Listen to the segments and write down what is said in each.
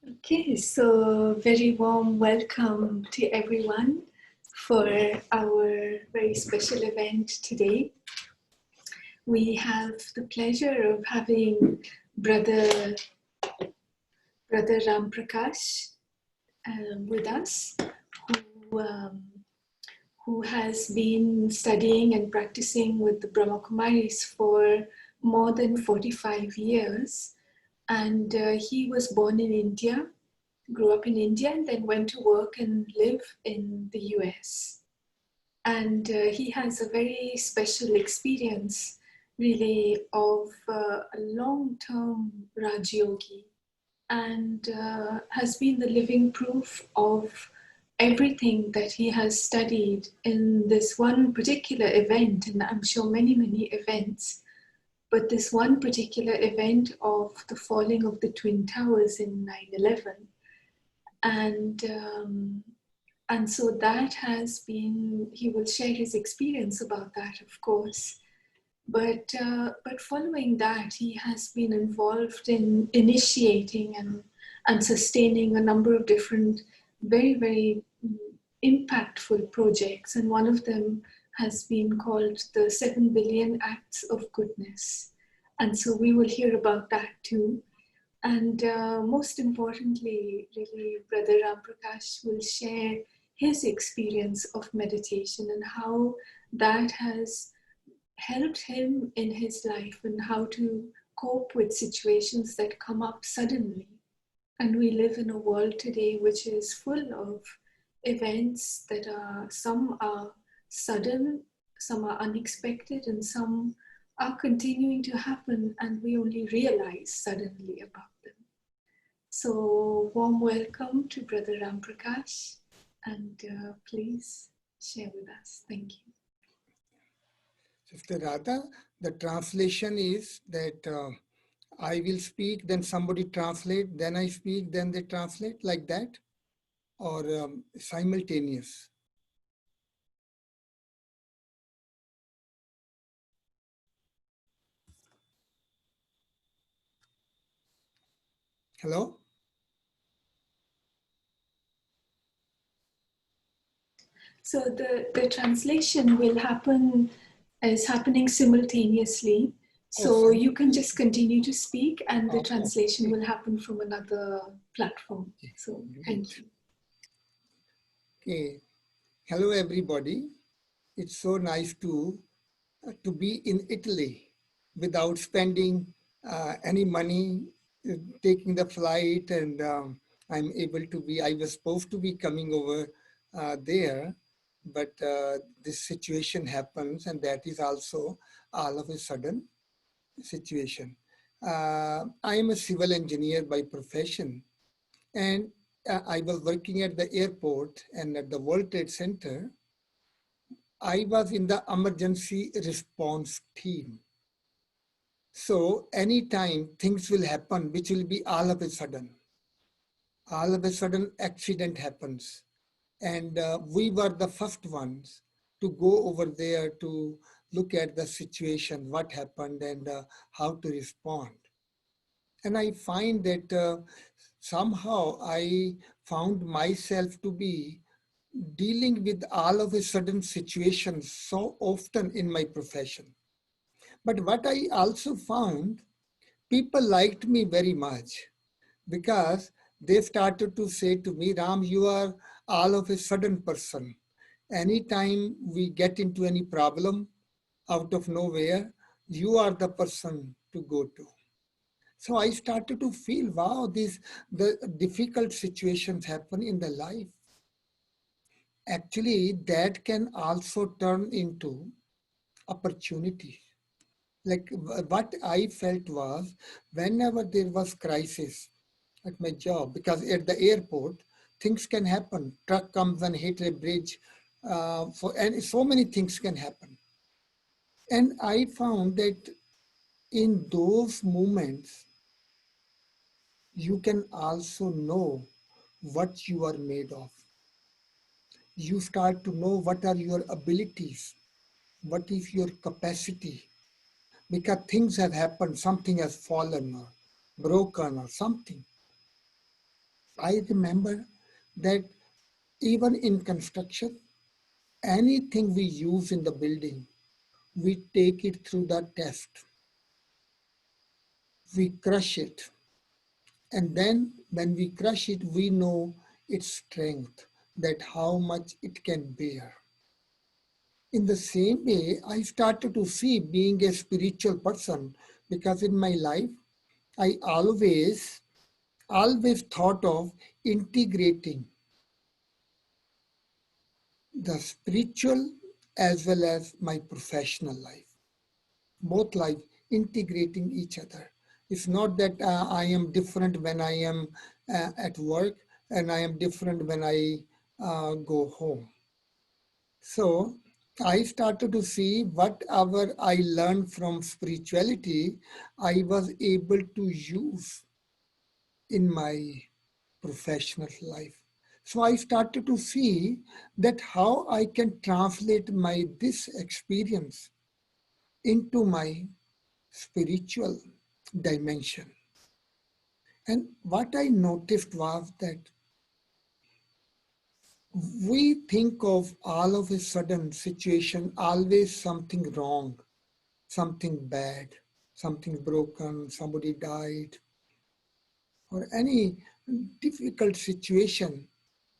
Okay, so very warm welcome to everyone for our very special event today. We have the pleasure of having Brother Ram Prakash with us, who, um, who has been studying and practicing with the Brahma Kumaris for more than 45 years. And he was born in India, grew up in India, and then went to work and live in the US. And he has a very special experience, really, of a long-term Raj Yogi, and has been the living proof of everything that he has studied in this one particular event, and I'm sure many, many events. But this one particular event of the falling of the Twin Towers in 9/11, and so that has been, he will share his experience about that, of course. But following that, he has been involved in initiating and sustaining a number of different very, very impactful projects. And one of them has been called the 7 Billion Acts of Goodness. And so we will hear about that too. And most importantly, really, Brother Ram Prakash will share his experience of meditation and how that has helped him in his life and how to cope with situations that come up suddenly. And we live in a world today which is full of events that some are sudden, some are unexpected, and some are continuing to happen, and we only realize suddenly about them. So, warm welcome to Brother Ram Prakash, and please share with us. Thank you. Sister Radha, the translation is that I will speak, then somebody translate, then I speak, then they translate, like that, or simultaneous? Hello? So the translation is happening simultaneously. So you can just continue to speak and the translation will happen from another platform. So thank you. Okay. Hello everybody. It's so nice to be in Italy without spending any money, taking the flight, and I'm able to be, I was supposed to be coming over there, but this situation happens, and that is also all of a sudden situation. I am a civil engineer by profession, and I was working at the airport and at the World Trade Center. I was in the emergency response team. So anytime things will happen, which will be all of a sudden accident happens. And we were the first ones to go over there to look at the situation, what happened, and how to respond. And I find that somehow I found myself to be dealing with all of a sudden situations so often in my profession. But what I also found, people liked me very much because they started to say to me, Ram, you are all of a sudden person. Anytime we get into any problem out of nowhere, you are the person to go to. So I started to feel, wow, the difficult situations happen in the life. Actually, that can also turn into opportunities. Like what I felt was, whenever there was crisis at my job, because at the airport, things can happen. Truck comes and hit a bridge, and so many things can happen. And I found that in those moments, you can also know what you are made of. You start to know what are your abilities, what is your capacity, because things have happened, something has fallen or broken or something. I remember that even in construction, anything we use in the building, we take it through the test, we crush it, and then when we crush it, we know its strength, that how much it can bear. In the same way, I started to see being a spiritual person, because in my life, I always thought of integrating the spiritual as well as my professional life, both life integrating each other. It's not that I am different when I am at work and I am different when I go home. So I started to see whatever I learned from spirituality, I was able to use in my professional life. So I started to see that how I can translate my this experience into my spiritual dimension. And what I noticed was that we think of all of a sudden situation always something wrong, something bad, something broken, somebody died, or any difficult situation.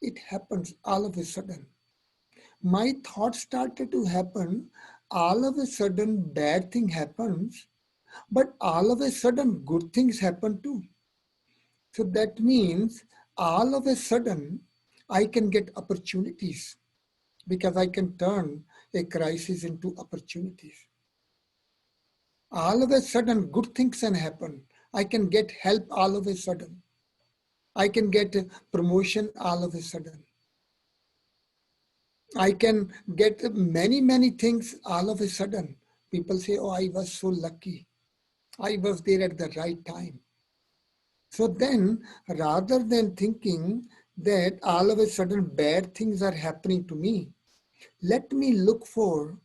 It happens all of a sudden. My thoughts started to happen. All of a sudden, bad thing happens, but all of a sudden, good things happen too. So that means all of a sudden, I can get opportunities because I can turn a crisis into opportunities. All of a sudden, good things can happen. I can get help all of a sudden. I can get a promotion all of a sudden. I can get many things all of a sudden. People say, oh, I was so lucky. I was there at the right time. So then, rather than thinking that all of a sudden bad things are happening to me, let me look for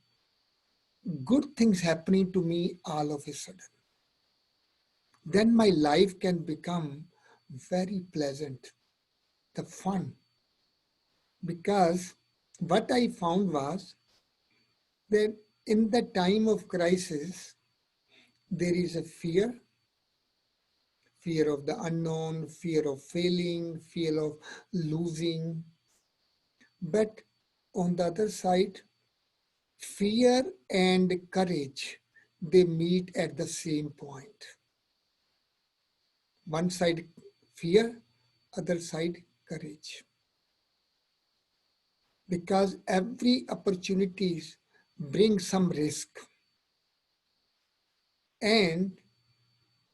good things happening to me all of a sudden. Then my life can become very pleasant, the fun. Because what I found was that in the time of crisis, there is a fear of the unknown, fear of failing, fear of losing. But on the other side, fear and courage, they meet at the same point. One side fear, other side courage. Because every opportunity brings some risk. And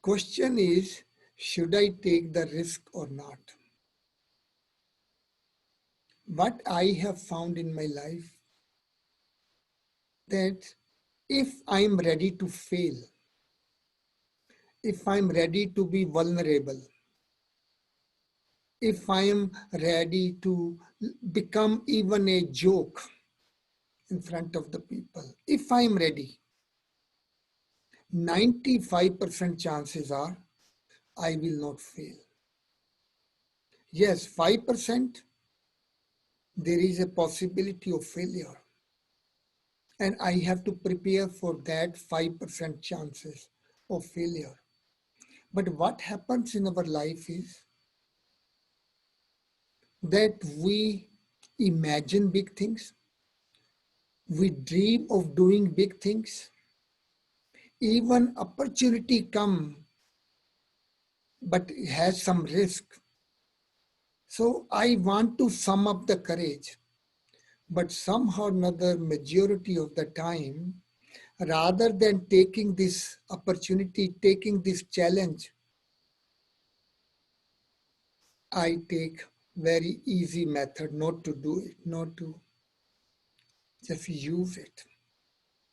question is, should I take the risk or not? What I have found in my life, that if I'm ready to fail, if I'm ready to be vulnerable, if I'm ready to become even a joke in front of the people, if I'm ready, 95% chances are I will not fail. Yes, 5% there is a possibility of failure. And I have to prepare for that 5% chances of failure. But what happens in our life is that we imagine big things, we dream of doing big things, even opportunity come, but it has some risk. So I want to sum up the courage, but somehow or another, majority of the time, rather than taking this opportunity, taking this challenge, I take very easy method not to do it, not to just use it.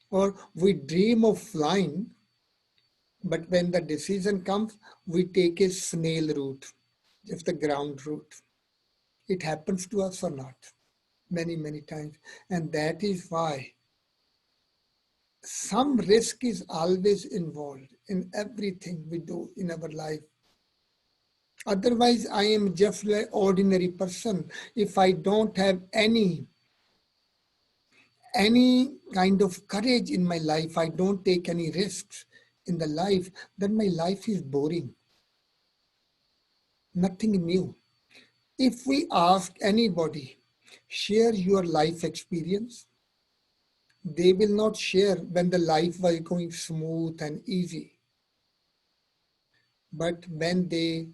Or we dream of flying, but when the decision comes, we take a snail route, just the ground route. It happens to us or not, many times. And that is why some risk is always involved in everything we do in our life. Otherwise, I am just like ordinary person. If I don't have any kind of courage in my life, I don't take any risks in the life, then my life is boring. Nothing new. If we ask anybody, share your life experience, they will not share when the life was going smooth and easy. But when they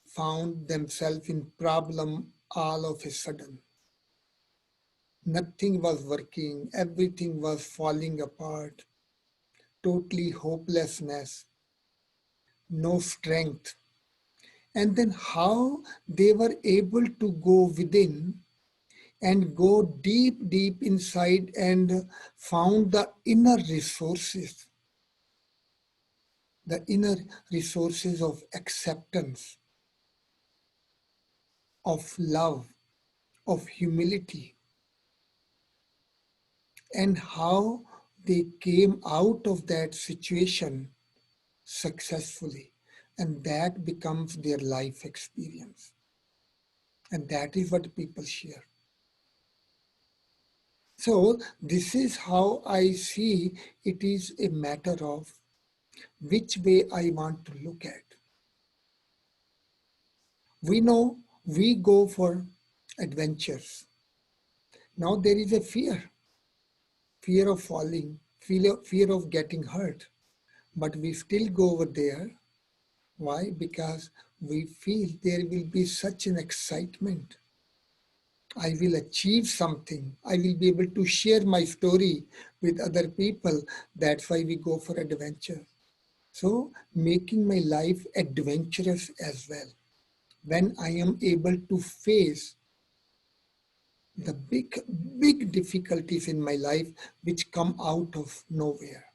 found themselves in problem all of a sudden, nothing was working, everything was falling apart, totally hopelessness, no strength. And then how they were able to go within and go deep, deep inside and found the inner resources of acceptance, of love, of humility, and how they came out of that situation successfully. And that becomes their life experience. And that is what people share. So this is how I see it is a matter of which way I want to look at. We know we go for adventures. Now there is a fear of falling, fear of getting hurt. But we still go over there. Why? Because we feel there will be such an excitement. I will achieve something. I will be able to share my story with other people. That's why we go for adventure. So making my life adventurous as well. When I am able to face the big difficulties in my life which come out of nowhere.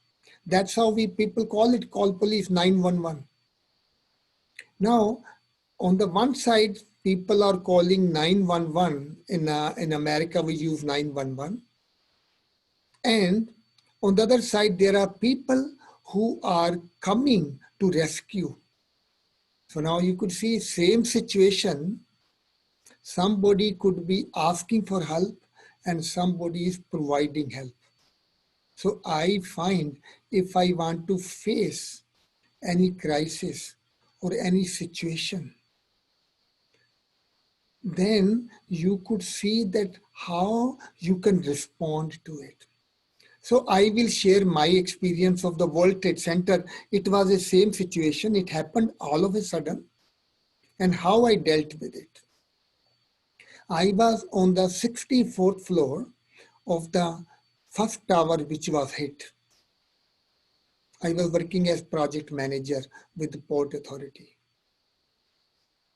That's how we people call police 911. Now, on the one side, people are calling 911. In America, we use 911. And on the other side, there are people who are coming to rescue. So now you could see same situation. Somebody could be asking for help and somebody is providing help. So I find if I want to face any crisis or any situation, then you could see that how you can respond to it. So I will share my experience of the World Trade Center. It was the same situation. It happened all of a sudden and how I dealt with it. I was on the 64th floor of the first tower which was hit. I was working as project manager with the Port Authority.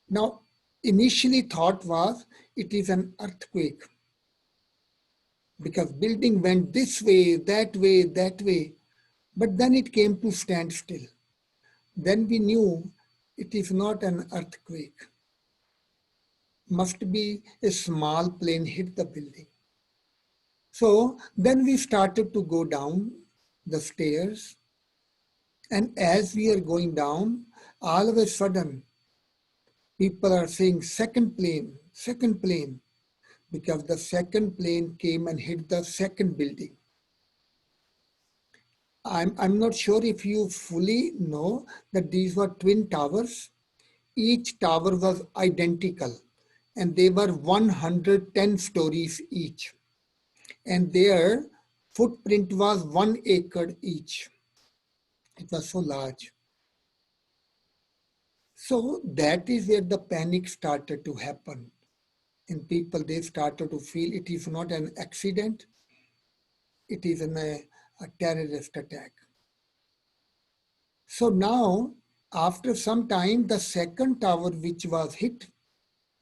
Now, initially thought was it is an earthquake because building went this way, that way, that way. But then it came to standstill. Then we knew it is not an earthquake. Must be a small plane hit the building. So then we started to go down the stairs. And as we are going down, all of a sudden, people are saying second plane, because the second plane came and hit the second building. I'm not sure if you fully know that these were twin towers. Each tower was identical and they were 110 stories each. And their footprint was 1 acre each. It was so large. So that is where the panic started to happen. And people, they started to feel it is not an accident, it is a terrorist attack. So now, after some time, the second tower which was hit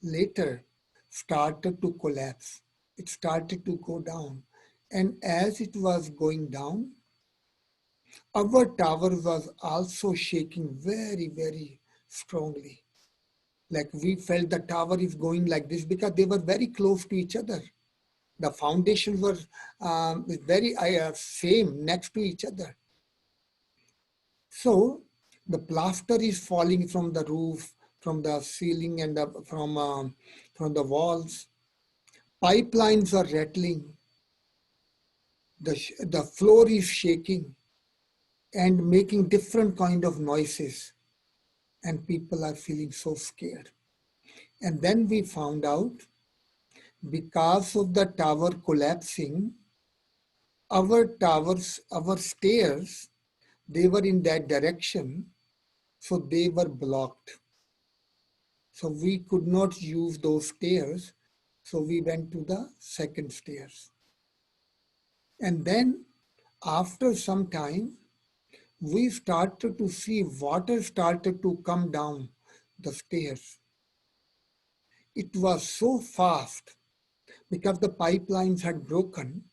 later started to collapse. It started to go down. And as it was going down, our tower was also shaking very, very strongly. Like we felt the tower is going like this because they were very close to each other. The foundations were very same next to each other. So the plaster is falling from the roof, from the ceiling and from the walls. Pipelines are rattling. The floor is shaking and making different kind of noises. And people are feeling so scared. And then we found out because of the tower collapsing, our stairs, they were in that direction, so they were blocked. So we could not use those stairs, so we went to the second stairs. And then after some time, we started to see water started to come down the stairs. It was so fast because the pipelines had broken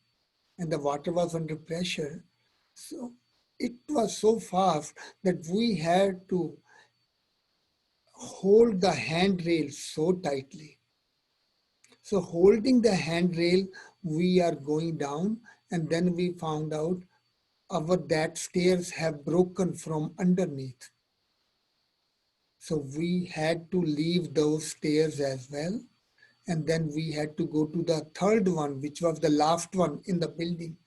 and the water was under pressure. So it was so fast that we had to hold the handrail so tightly. So holding the handrail, we are going down, and then we found out that stairs have broken from underneath. So we had to leave those stairs as well. And then we had to go to the third one, which was the last one in the building.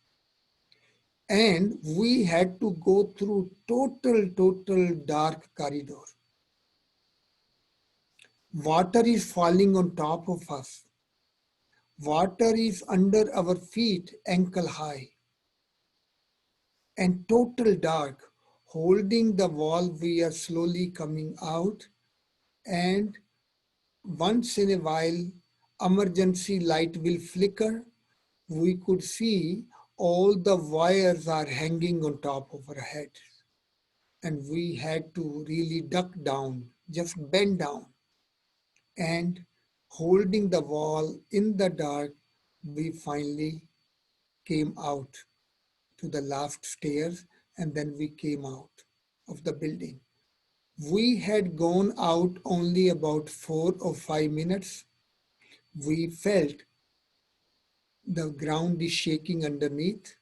And we had to go through total dark corridor. Water is falling on top of us. Water is under our feet, ankle high. And total dark. Holding the wall, we are slowly coming out. And once in a while, emergency light will flicker. We could see all the wires are hanging on top of our heads. And we had to really duck down, just bend down. And holding the wall in the dark, we finally came out to the last stairs, and then we came out of the building. We had gone out only about 4 or 5 minutes. We felt the ground is shaking underneath.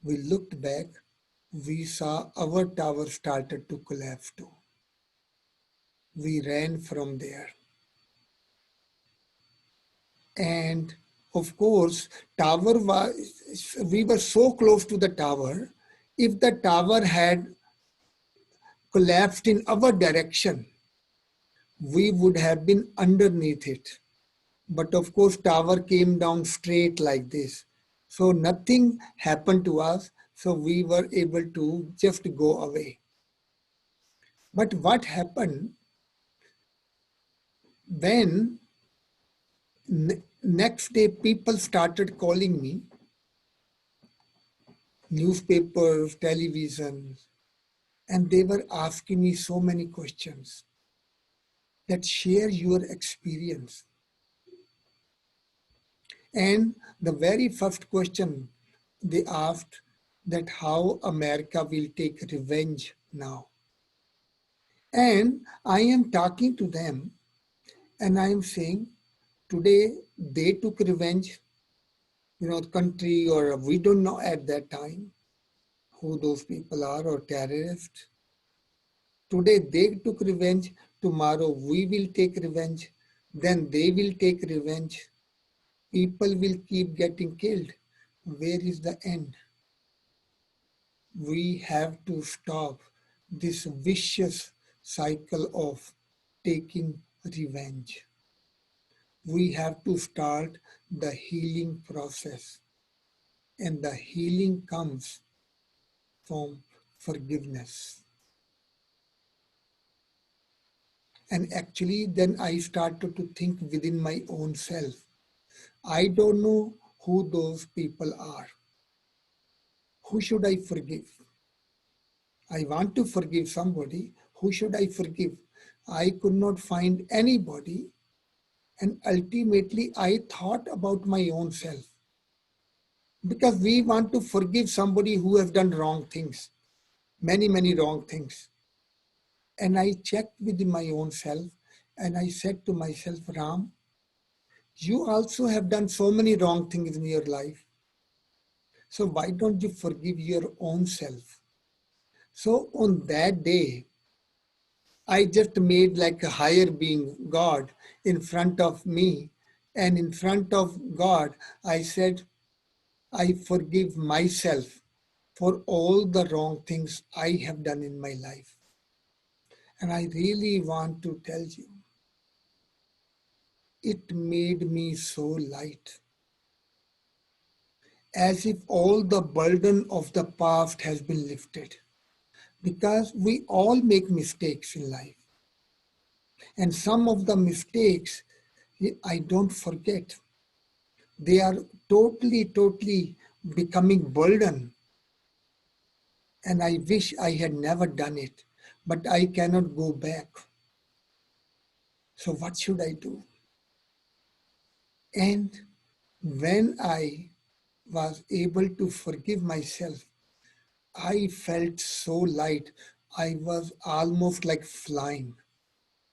We looked back. We saw our tower started to collapse too. We ran from there. And of course, we were so close to the tower. If the tower had collapsed in our direction, we would have been underneath it. But of course, tower came down straight like this. So nothing happened to us. So we were able to just go away. But what happened when next day people started calling me, newspapers, television, and they were asking me so many questions that share your experience. And the very first question they asked that how America will take revenge now. And I am talking to them and I am saying today they took revenge, country, or we don't know at that time who those people are or terrorists. Today they took revenge, tomorrow we will take revenge, then they will take revenge. People will keep getting killed. Where is the end? We have to stop this vicious cycle of taking revenge. We have to start the healing process. And the healing comes from forgiveness. And actually, then I started to think within my own self. I don't know who those people are. Who should I forgive? I want to forgive somebody. Who should I forgive? I could not find anybody. And ultimately, I thought about my own self. Because we want to forgive somebody who has done wrong things. Many wrong things. And I checked within my own self and I said to myself, Ram, you also have done so many wrong things in your life. So why don't you forgive your own self? So on that day, I just made like a higher being, God, in front of me. And in front of God, I said, I forgive myself for all the wrong things I have done in my life. And I really want to tell you, it made me so light, as if all the burden of the past has been lifted. Because we all make mistakes in life. And some of the mistakes I don't forget. They are totally becoming burden. And I wish I had never done it, but I cannot go back. So what should I do? And when I was able to forgive myself, I felt so light. I was almost like flying.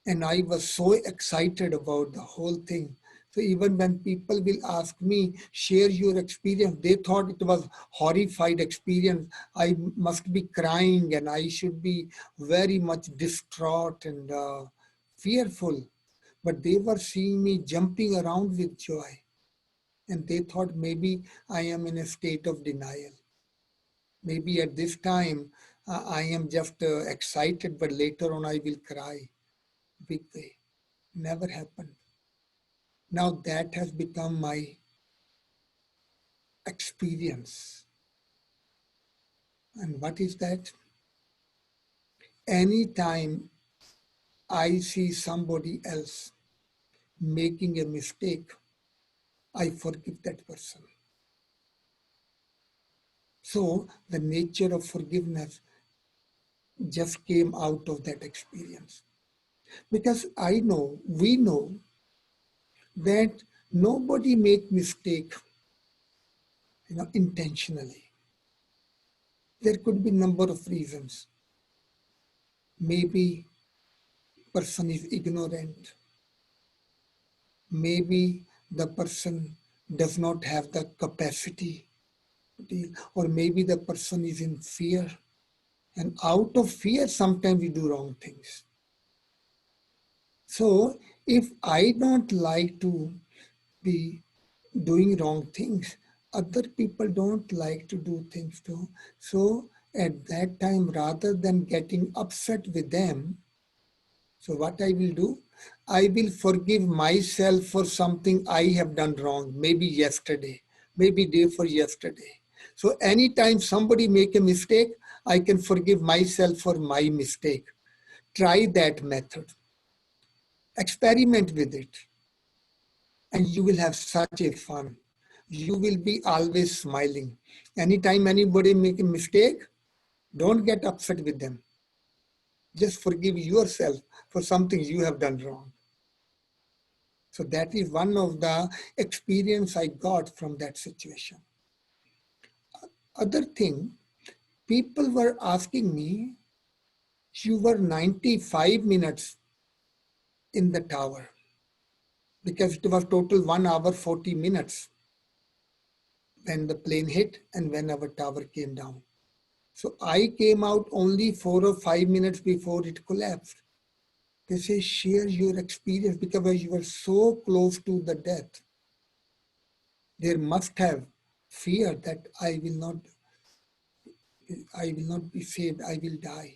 And I was so excited about the whole thing. So even when people will ask me, share your experience, they thought it was horrified experience. I must be crying and I should be very much distraught and fearful. But they were seeing me jumping around with joy. And they thought maybe I am in a state of denial. Maybe at this time I am just excited, but later on I will cry. Big way. Never happened. Now that has become my experience. And what is that? Anytime I see somebody else making a mistake, I forgive that person. So the nature of forgiveness just came out of that experience. Because we know that nobody make mistake, intentionally. There could be number of reasons. Maybe person is ignorant. Maybe the person does not have the capacity to deal, or maybe the person is in fear. And out of fear, sometimes we do wrong things. So if I don't like to be doing wrong things, other people don't like to do things too. So at that time, rather than getting upset with them, so what I will do, I will forgive myself for something I have done wrong, maybe yesterday, maybe day for yesterday. So anytime somebody make a mistake, I can forgive myself for my mistake. Try that method. Experiment with it. And you will have such a fun. You will be always smiling. Anytime anybody make a mistake, don't get upset with them. Just forgive yourself for something you have done wrong. So that is one of the experience I got from that situation. Other thing, people were asking me, you were 95 minutes in the tower because it was total 1 hour 40 minutes when the plane hit and when our tower came down. So I came out only 4 or 5 minutes before it collapsed. They say, share your experience because you were so close to the death. There must have fear that I will not be saved, I will die.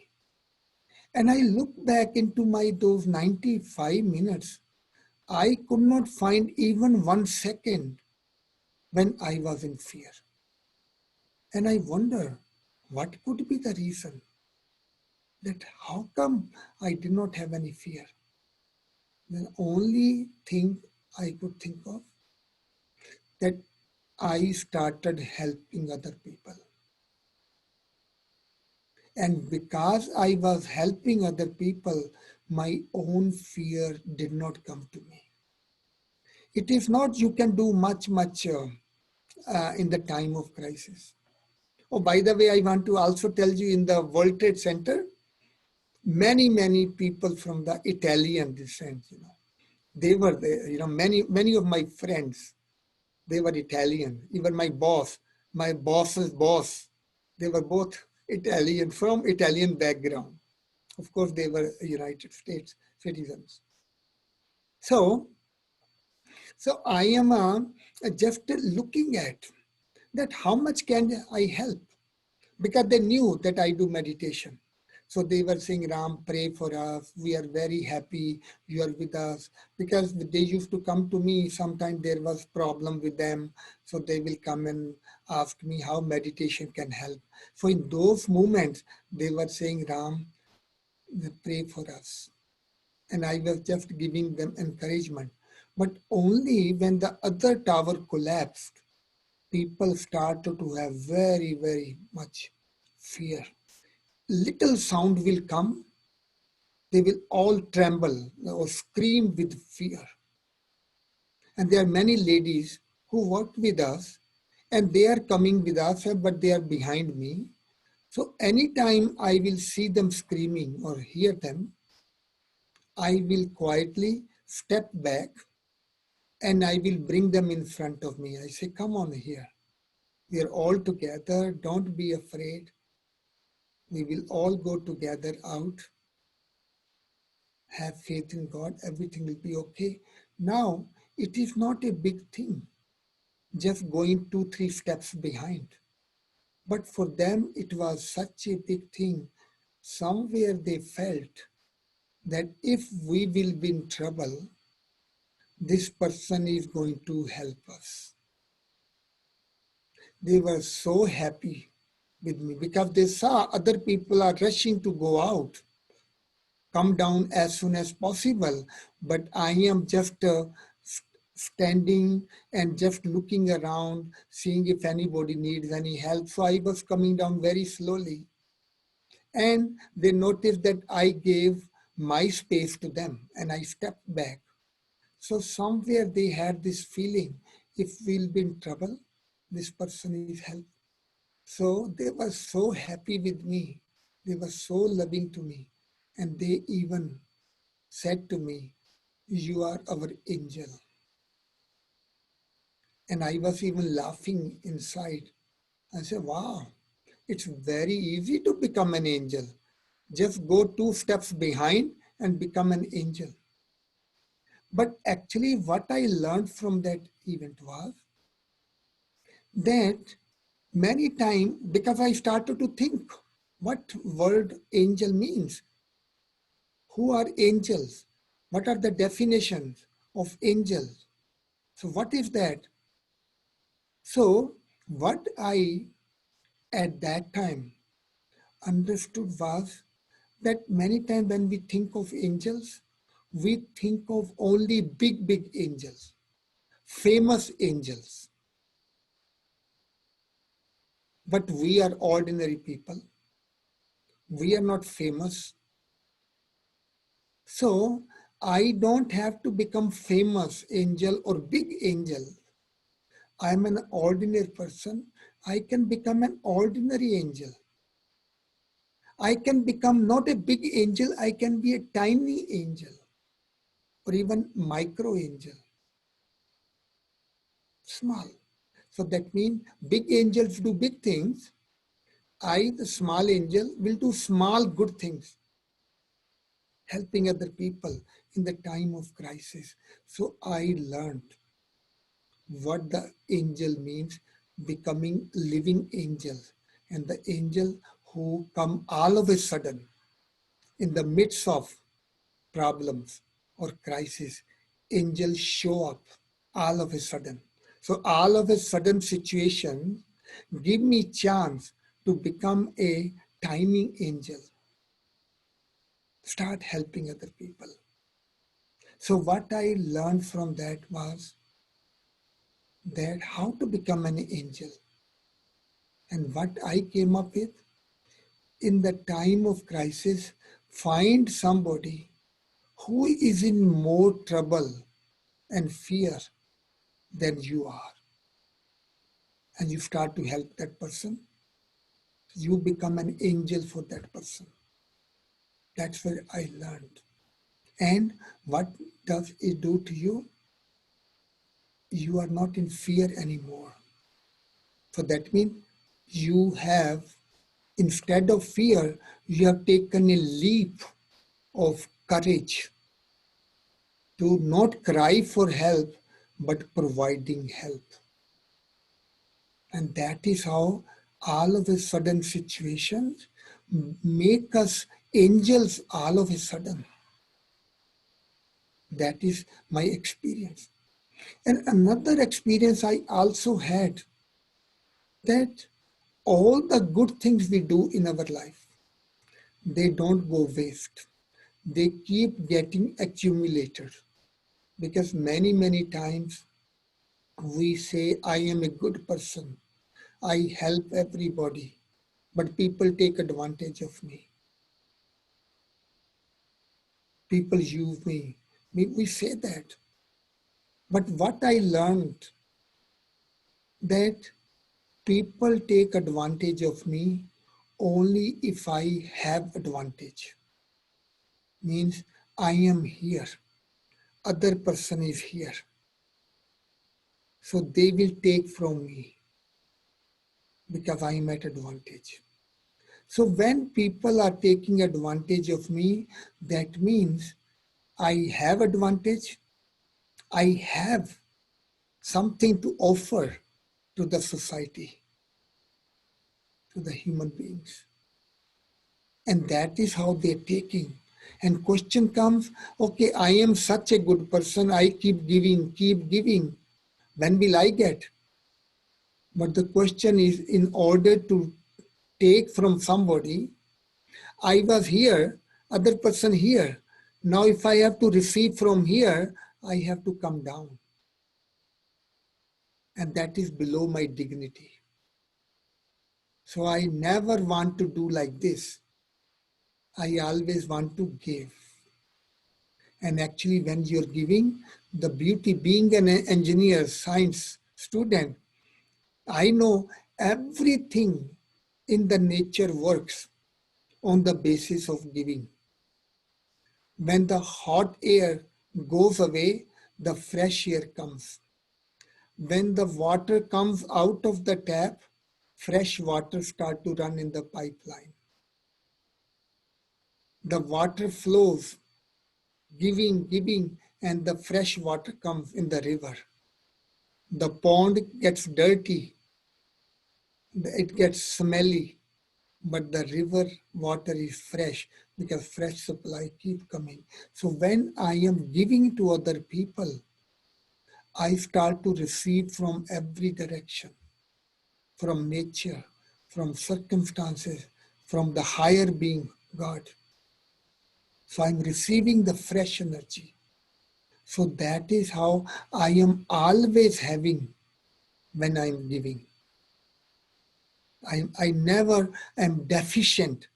And I look back into those 95 minutes. I could not find even 1 second when I was in fear. And I wonder, what could be the reason? That how come I did not have any fear? The only thing I could think of, that I started helping other people. And because I was helping other people, my own fear did not come to me. It is not you can do much in the time of crisis. Oh, by the way, I want to also tell you, in the World Trade Center, many people from the Italian descent, they were there. Many of my friends, they were Italian. Even my boss's boss, they were both Italian, from Italian background. Of course, they were United States citizens. So I am just looking at that how much can I help? Because they knew that I do meditation. So they were saying, Ram, pray for us. We are very happy you are with us. Because they used to come to me, sometimes there was problem with them. So they will come and ask me how meditation can help. So in those moments, they were saying, Ram, pray for us. And I was just giving them encouragement. But only when the other tower collapsed, people started to have very, very much fear. Little sound will come, they will all tremble or scream with fear. And there are many ladies who worked with us and they are coming with us, but they are behind me. So anytime I will see them screaming or hear them, I will quietly step back and I will bring them in front of me. I say, come on here. We are all together. Don't be afraid. We will all go together out. Have faith in God. Everything will be okay. Now, it is not a big thing, just going 2, 3 steps behind. But for them, it was such a big thing. Somewhere they felt that if we will be in trouble, this person is going to help us. They were so happy with me because they saw other people are rushing to go out, come down as soon as possible. But I am just standing and just looking around, seeing if anybody needs any help. So I was coming down very slowly. And they noticed that I gave my space to them and I stepped back. So somewhere they had this feeling, if we'll be in trouble, this person is help. So they were so happy with me. They were so loving to me. And they even said to me, you are our angel. And I was even laughing inside. I said, wow, it's very easy to become an angel. Just go 2 steps behind and become an angel. But actually what I learned from that event was that many times, because I started to think what word angel means. Who are angels? What are the definitions of angels? So what is that? So what I at that time understood was that many times when we think of angels, we think of only big, big angels, famous angels. But we are ordinary people. We are not famous. So I don't have to become famous angel or big angel. I'm an ordinary person. I can become an ordinary angel. I can become not a big angel, I can be a tiny angel or even micro angel, small. So that means big angels do big things. I, the small angel, will do small good things, helping other people in the time of crisis. So I learned what the angel means, becoming living angels, and the angel who come all of a sudden in the midst of problems or crisis. Angels show up all of a sudden. So all of a sudden situation give me chance to become a tiny angel, start helping other people. So what I learned from that was that how to become an angel. And what I came up with, in the time of crisis, find somebody who is in more trouble and fear than you are. And you start to help that person. You become an angel for that person. That's what I learned. And what does it do to you? You are not in fear anymore. So that means you have Instead of fear, you have taken a leap of courage to not cry for help, but providing help. And that is how all of a sudden situations make us angels all of a sudden. That is my experience. And another experience I also had, that all the good things we do in our life, they don't go waste. They keep getting accumulated. Because many times we say, I am a good person. I help everybody. But people take advantage of me. People use me. We say that. But what I learned, that people take advantage of me only if I have advantage. Means I am here, other person is here. So they will take from me because I am at advantage. So when people are taking advantage of me, that means I have advantage, I have something to offer to the society, to the human beings. And that is how they're taking. And question comes, okay, I am such a good person, I keep giving. When will I get? But the question is, in order to take from somebody, I was here, other person here. Now if I have to receive from here, I have to come down. And that is below my dignity. So I never want to do like this. I always want to give. And actually when you're giving, the beauty, being an engineer, science student, I know everything in the nature works on the basis of giving. When the hot air goes away, the fresh air comes. When the water comes out of the tap, fresh water starts to run in the pipeline. The water flows, giving, and the fresh water comes in the river. The pond gets dirty, it gets smelly, but the river water is fresh because fresh supply keep coming. So when I am giving to other people, I start to receive from every direction, from nature, from circumstances, from the higher being, God. So I'm receiving the fresh energy. So that is how I am always having when I'm giving. I never am deficient.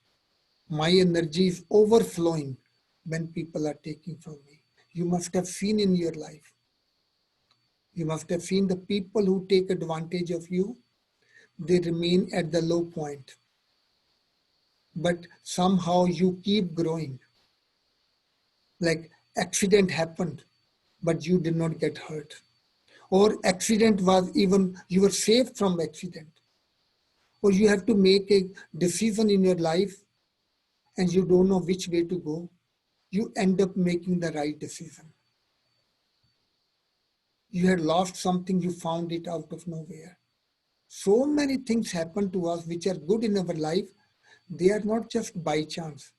My energy is overflowing when people are taking from me. You must have seen in your life. You must have seen the people who take advantage of you. They remain at the low point. But somehow you keep growing. Like accident happened, but you did not get hurt. Or accident was even, you were saved from accident. Or you have to make a decision in your life and you don't know which way to go. You end up making the right decision. You had lost something, you found it out of nowhere. So many things happen to us which are good in our life. They are not just by chance.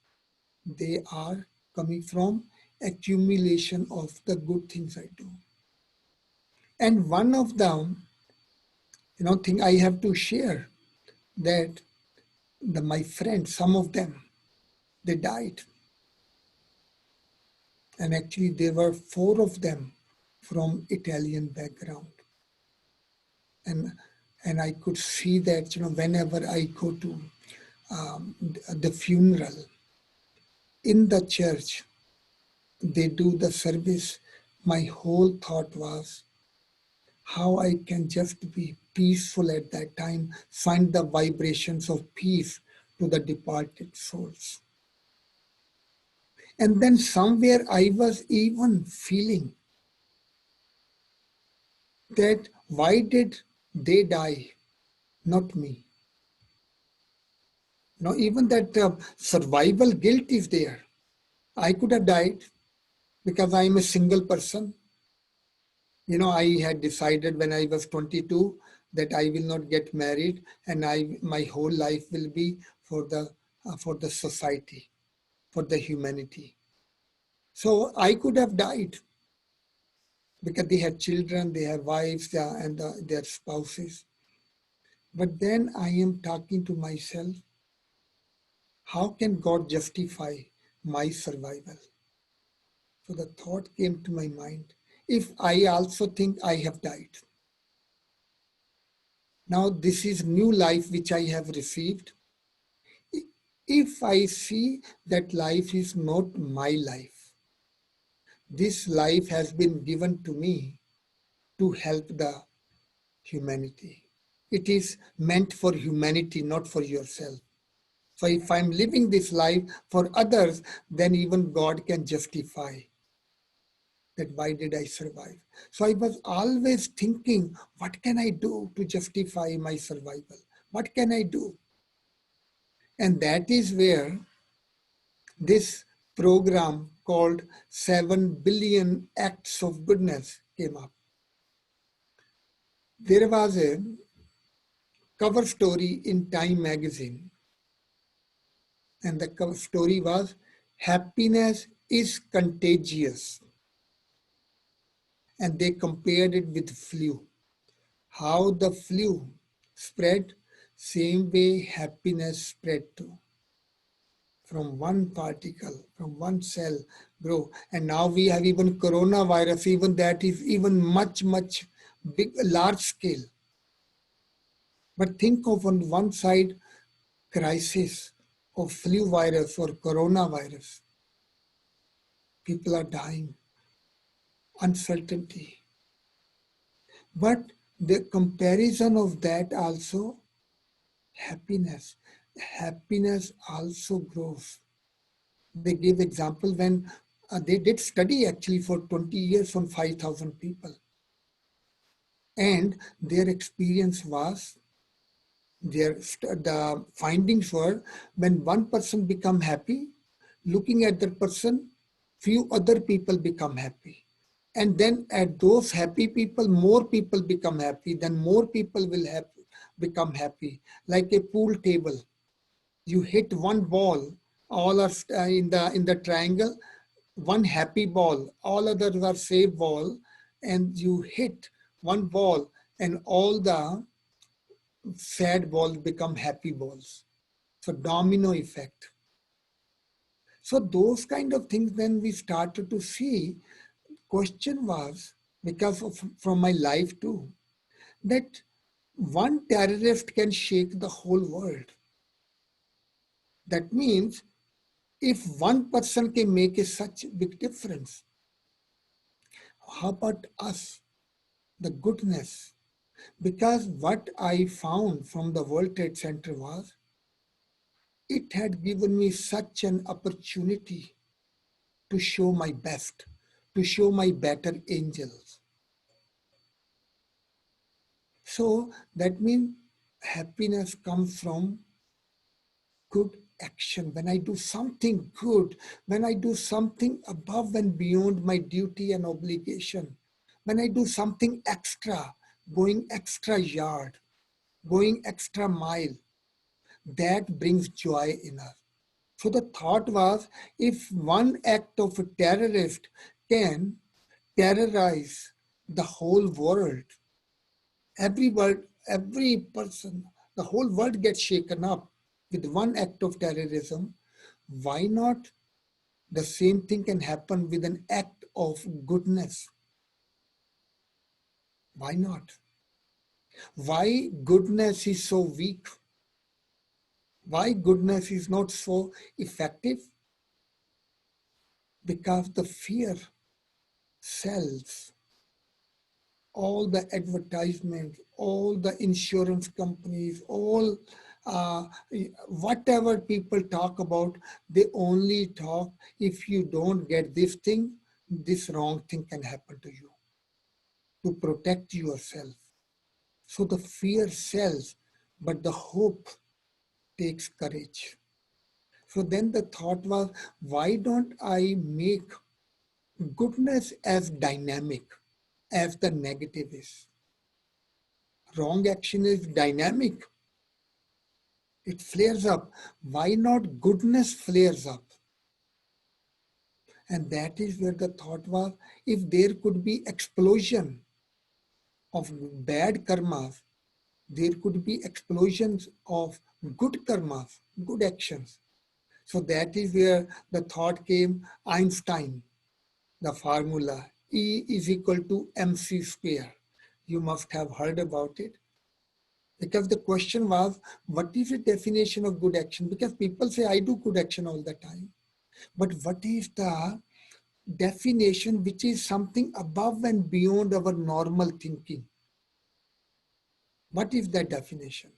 They are coming from accumulation of the good things I do. And one of them, thing I have to share, that my friends, some of them, they died. And actually there were 4 of them from Italian background. And I could see that, whenever I go to the funeral in the church, they do the service, my whole thought was how I can just be peaceful at that time, find the vibrations of peace to the departed souls. And then somewhere I was even feeling that why did they die, not me? Even that survival guilt is there. I could have died because I am a single person. I had decided when I was 22 that I will not get married, and my whole life will be for the society, for the humanity. So I could have died because they had children, they have wives, and their spouses. But then I am talking to myself, how can God justify my survival? So the thought came to my mind, if I also think I have died, now this is new life which I have received. If I see that life is not my life, this life has been given to me to help the humanity. It is meant for humanity, not for yourself. So if I'm living this life for others, then even God can justify that why did I survive? So I was always thinking, what can I do to justify my survival? What can I do? And that is where this program called 7 Billion Acts of Goodness came up. There was a cover story in Time magazine, and the cover story was Happiness is Contagious. And they compared it with flu. How the flu spread, same way happiness spread too. From one particle, from one cell grow. And now we have even coronavirus, even that is even much, much big, large scale. But think of on one side, crisis of flu virus or coronavirus. People are dying, uncertainty. But the comparison of that also, happiness. Happiness also grows. They give example when they did study actually for 20 years on 5,000 people. And their experience was, the findings were, when one person become happy, looking at that person, few other people become happy. And then at those happy people, more people become happy, then more people will become happy. Like a pool table. You hit one ball, all are in the triangle, one happy ball, all others are safe ball, and you hit one ball and all the sad balls become happy balls. So domino effect. So those kind of things then we started to see. Question was, because of from my life too, that one terrorist can shake the whole world. That means if one person can make a such big difference, how about us, the goodness? Because what I found from the World Trade Center was, it had given me such an opportunity to show my best, to show my better angels. So that means happiness comes from good action. When I do something good, when I do something above and beyond my duty and obligation, when I do something extra, going extra yard, going extra mile, that brings joy in us. So the thought was, if one act of a terrorist can terrorize the whole world, every person, the whole world gets shaken up with one act of terrorism, why not the same thing can happen with an act of goodness? Why not? Why goodness is so weak? Why goodness is not so effective? Because the fear sells. All the advertisements, all the insurance companies, all uh, whatever people talk about, they only talk, if you don't get this thing, this wrong thing can happen to you, to protect yourself. So the fear sells, but the hope takes courage. So then the thought was, why don't I make goodness as dynamic as the negative is? Wrong action is dynamic. It flares up. Why not goodness flares up? And that is where the thought was, if there could be explosion of bad karmas, there could be explosions of good karmas, good actions. So that is where the thought came, Einstein, the formula, E is equal to mc square. You must have heard about it. Because the question was, what is the definition of good action? Because people say, I do good action all the time. But what is the definition which is something above and beyond our normal thinking? What is that definition?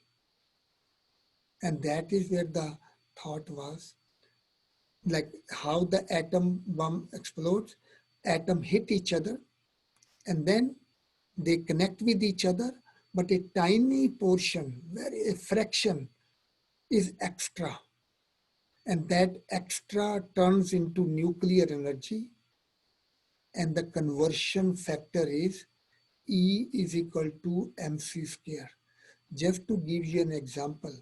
And that is where the thought was, like how the atom bomb explodes, atom hit each other, and then they connect with each other, but a tiny portion, very a fraction is extra. And that extra turns into nuclear energy, and the conversion factor is E is equal to mc square. Just to give you an example,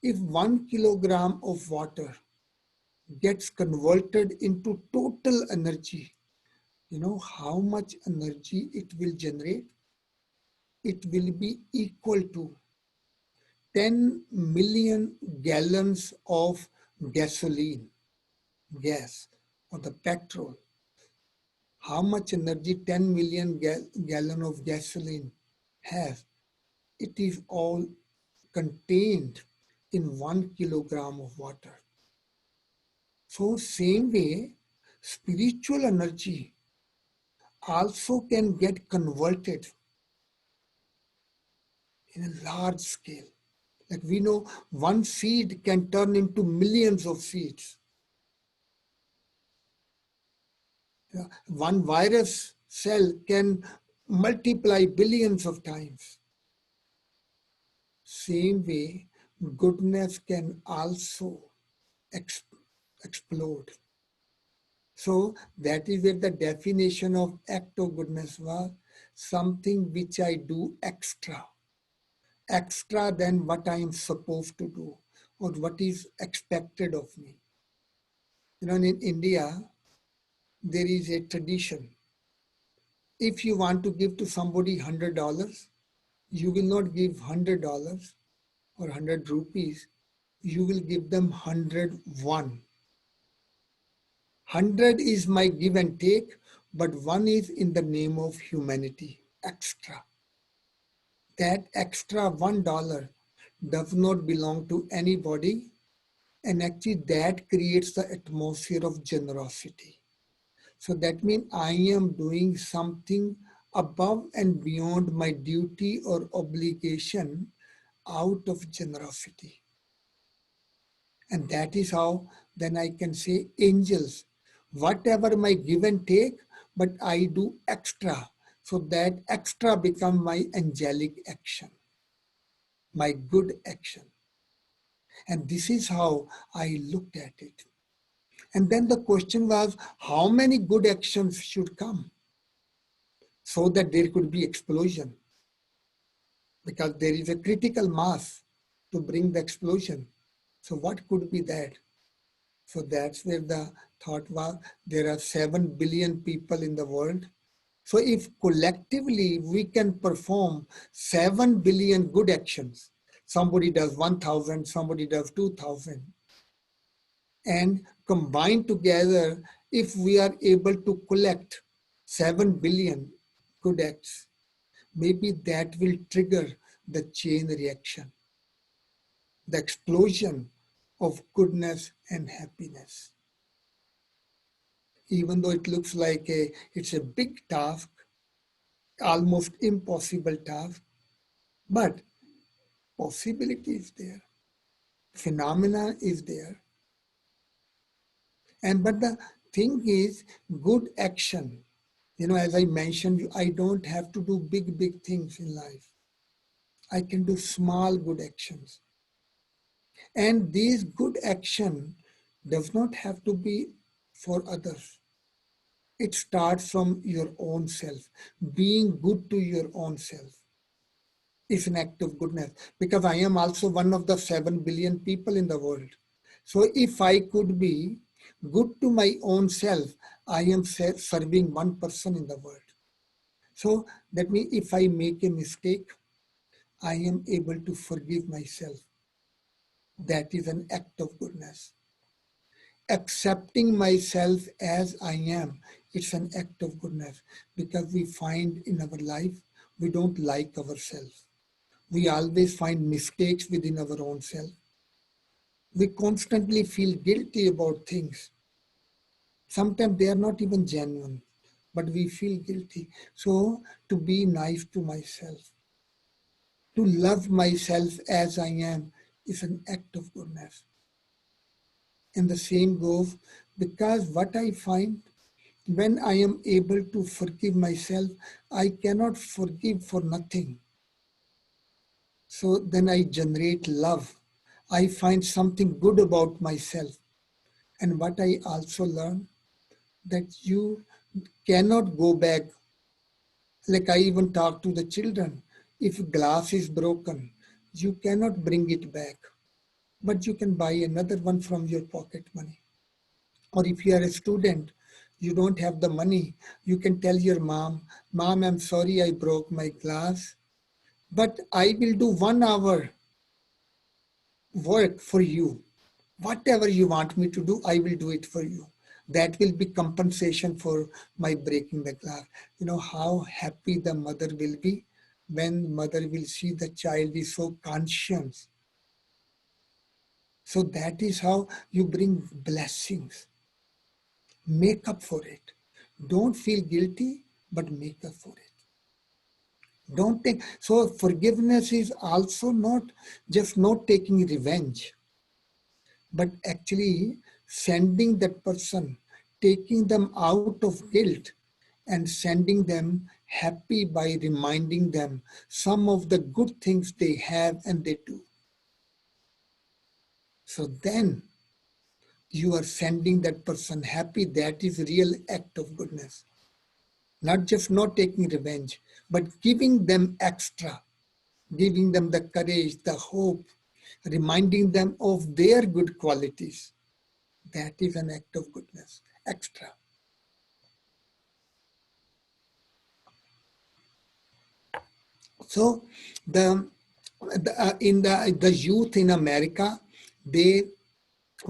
if 1 kilogram of water gets converted into total energy, you know how much energy it will generate? It will be equal to 10 million gallons of gasoline, gas, or the petrol. How much energy 10 million gallon of gasoline has? It is all contained in 1 kilogram of water. So same way, spiritual energy also can get converted in a large scale. Like we know, one seed can turn into millions of seeds. One virus cell can multiply billions of times. Same way, goodness can also explode. So that is where the definition of act of goodness was, something which I do extra than what I am supposed to do or what is expected of me. You know, in India, there is a tradition. If you want to give to somebody $100, you will not give $100 or 100 rupees. You will give them 101. 100 is my give and take, but one is in the name of humanity, extra. That extra $1 does not belong to anybody, and actually that creates the atmosphere of generosity. So that means I am doing something above and beyond my duty or obligation out of generosity. And that is how then I can say angels, whatever my give and take, but I do extra. So that extra become my angelic action, my good action. And this is how I looked at it. And then the question was, how many good actions should come so that there could be explosion? Because there is a critical mass to bring the explosion. So what could be that? So that's where the thought was, there are 7 billion people in the world. So if collectively we can perform 7 billion good actions, somebody does 1,000, somebody does 2,000, and combined together, if we are able to collect 7 billion good acts, maybe that will trigger the chain reaction, the explosion of goodness and happiness. Even though it looks like it's a big task, almost impossible task, but possibility is there, phenomena is there. But the thing is, good action, you know, as I mentioned, I don't have to do big things in life. I can do small good actions. And this good action does not have to be for others. It starts from your own self. Being good to your own self is an act of goodness, because I am also one of the 7 billion people in the world. So if I could be good to my own self, I am serving one person in the world. So that means if I make a mistake, I am able to forgive myself. That is an act of goodness. Accepting myself as I am, it's an act of goodness, because we find in our life we don't like ourselves. We always find mistakes within our own self. We constantly feel guilty about things. Sometimes they are not even genuine, but we feel guilty. So to be nice to myself, to love myself as I am, is an act of goodness. And the same goes, because what I find, when I am able to forgive myself, I cannot forgive for nothing. So then I generate love. I find something good about myself. And what I also learn, that you cannot go back. Like I even talk to the children. If glass is broken, you cannot bring it back, but you can buy another one from your pocket money. Or if you are a student, you don't have the money, you can tell your mom, Mom, I'm sorry I broke my glass, but I will do 1 hour work for you. Whatever you want me to do, I will do it for you. That will be compensation for my breaking the glass. You know how happy the mother will be when mother will see the child is so conscious. So that is how you bring blessings. Make up for it. Don't feel guilty, but make up for it. Don't take, so forgiveness is also not just not taking revenge, but actually sending that person, taking them out of guilt and sending them happy by reminding them some of the good things they have and they do. So then you are sending that person happy. That is real act of goodness. Not just not taking revenge, but giving them extra, giving them the courage, the hope, reminding them of their good qualities. That is an act of goodness, extra. So the youth in America, they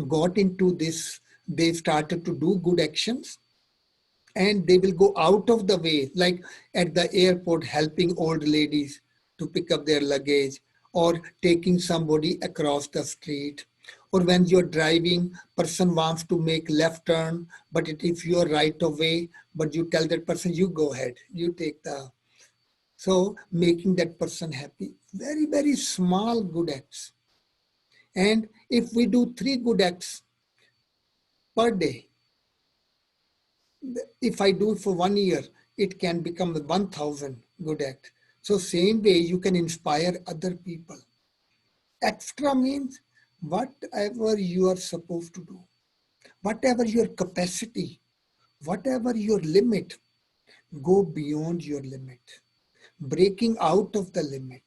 got into this, they started to do good actions, and they will go out of the way, like at the airport helping old ladies to pick up their luggage, or taking somebody across the street, or when you're driving, person wants to make left turn, but it is your right of way, but you tell that person, you go ahead, you take the, so making that person happy. Very, very small good acts. And if we do 3 good acts per day, if I do it for 1 year, it can become 1,000 good acts. So same way you can inspire other people. Extra means whatever you are supposed to do, whatever your capacity, whatever your limit, go beyond your limit, breaking out of the limit.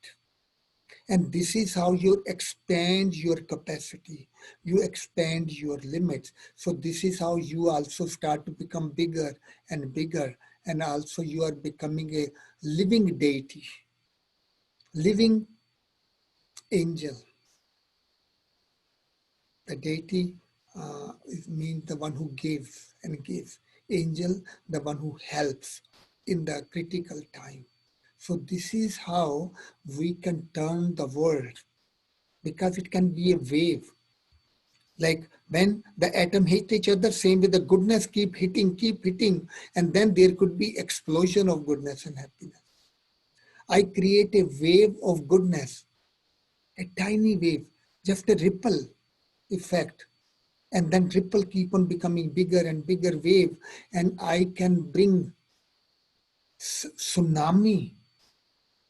And this is how you expand your capacity. You expand your limits. So this is how you also start to become bigger and bigger. And also you are becoming a living deity, living angel. The deity means the one who gives and gives. Angel, the one who helps in the critical time. So this is how we can turn the world, because it can be a wave. Like when the atom hit each other, same with the goodness, keep hitting, and then there could be explosion of goodness and happiness. I create a wave of goodness, a tiny wave, just a ripple effect. And then ripple keep on becoming bigger and bigger wave. And I can bring tsunami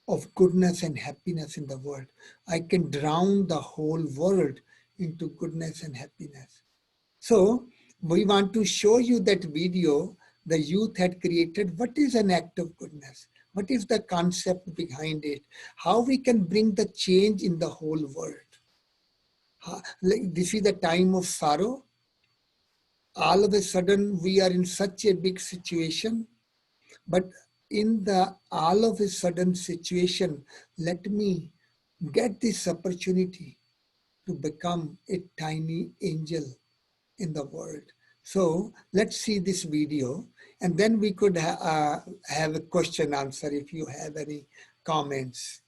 of goodness and happiness in the world. I can drown the whole world into goodness and happiness. So we want to show you that video the youth had created. What is an act of goodness? What is the concept behind it? How we can bring the change in the whole world? This is the time of sorrow. All of a sudden, we are in such a big situation. But in the all of a sudden situation, let me get this opportunity to become a tiny angel in the world. So let's see this video, and then we could have a question answer if you have any comments.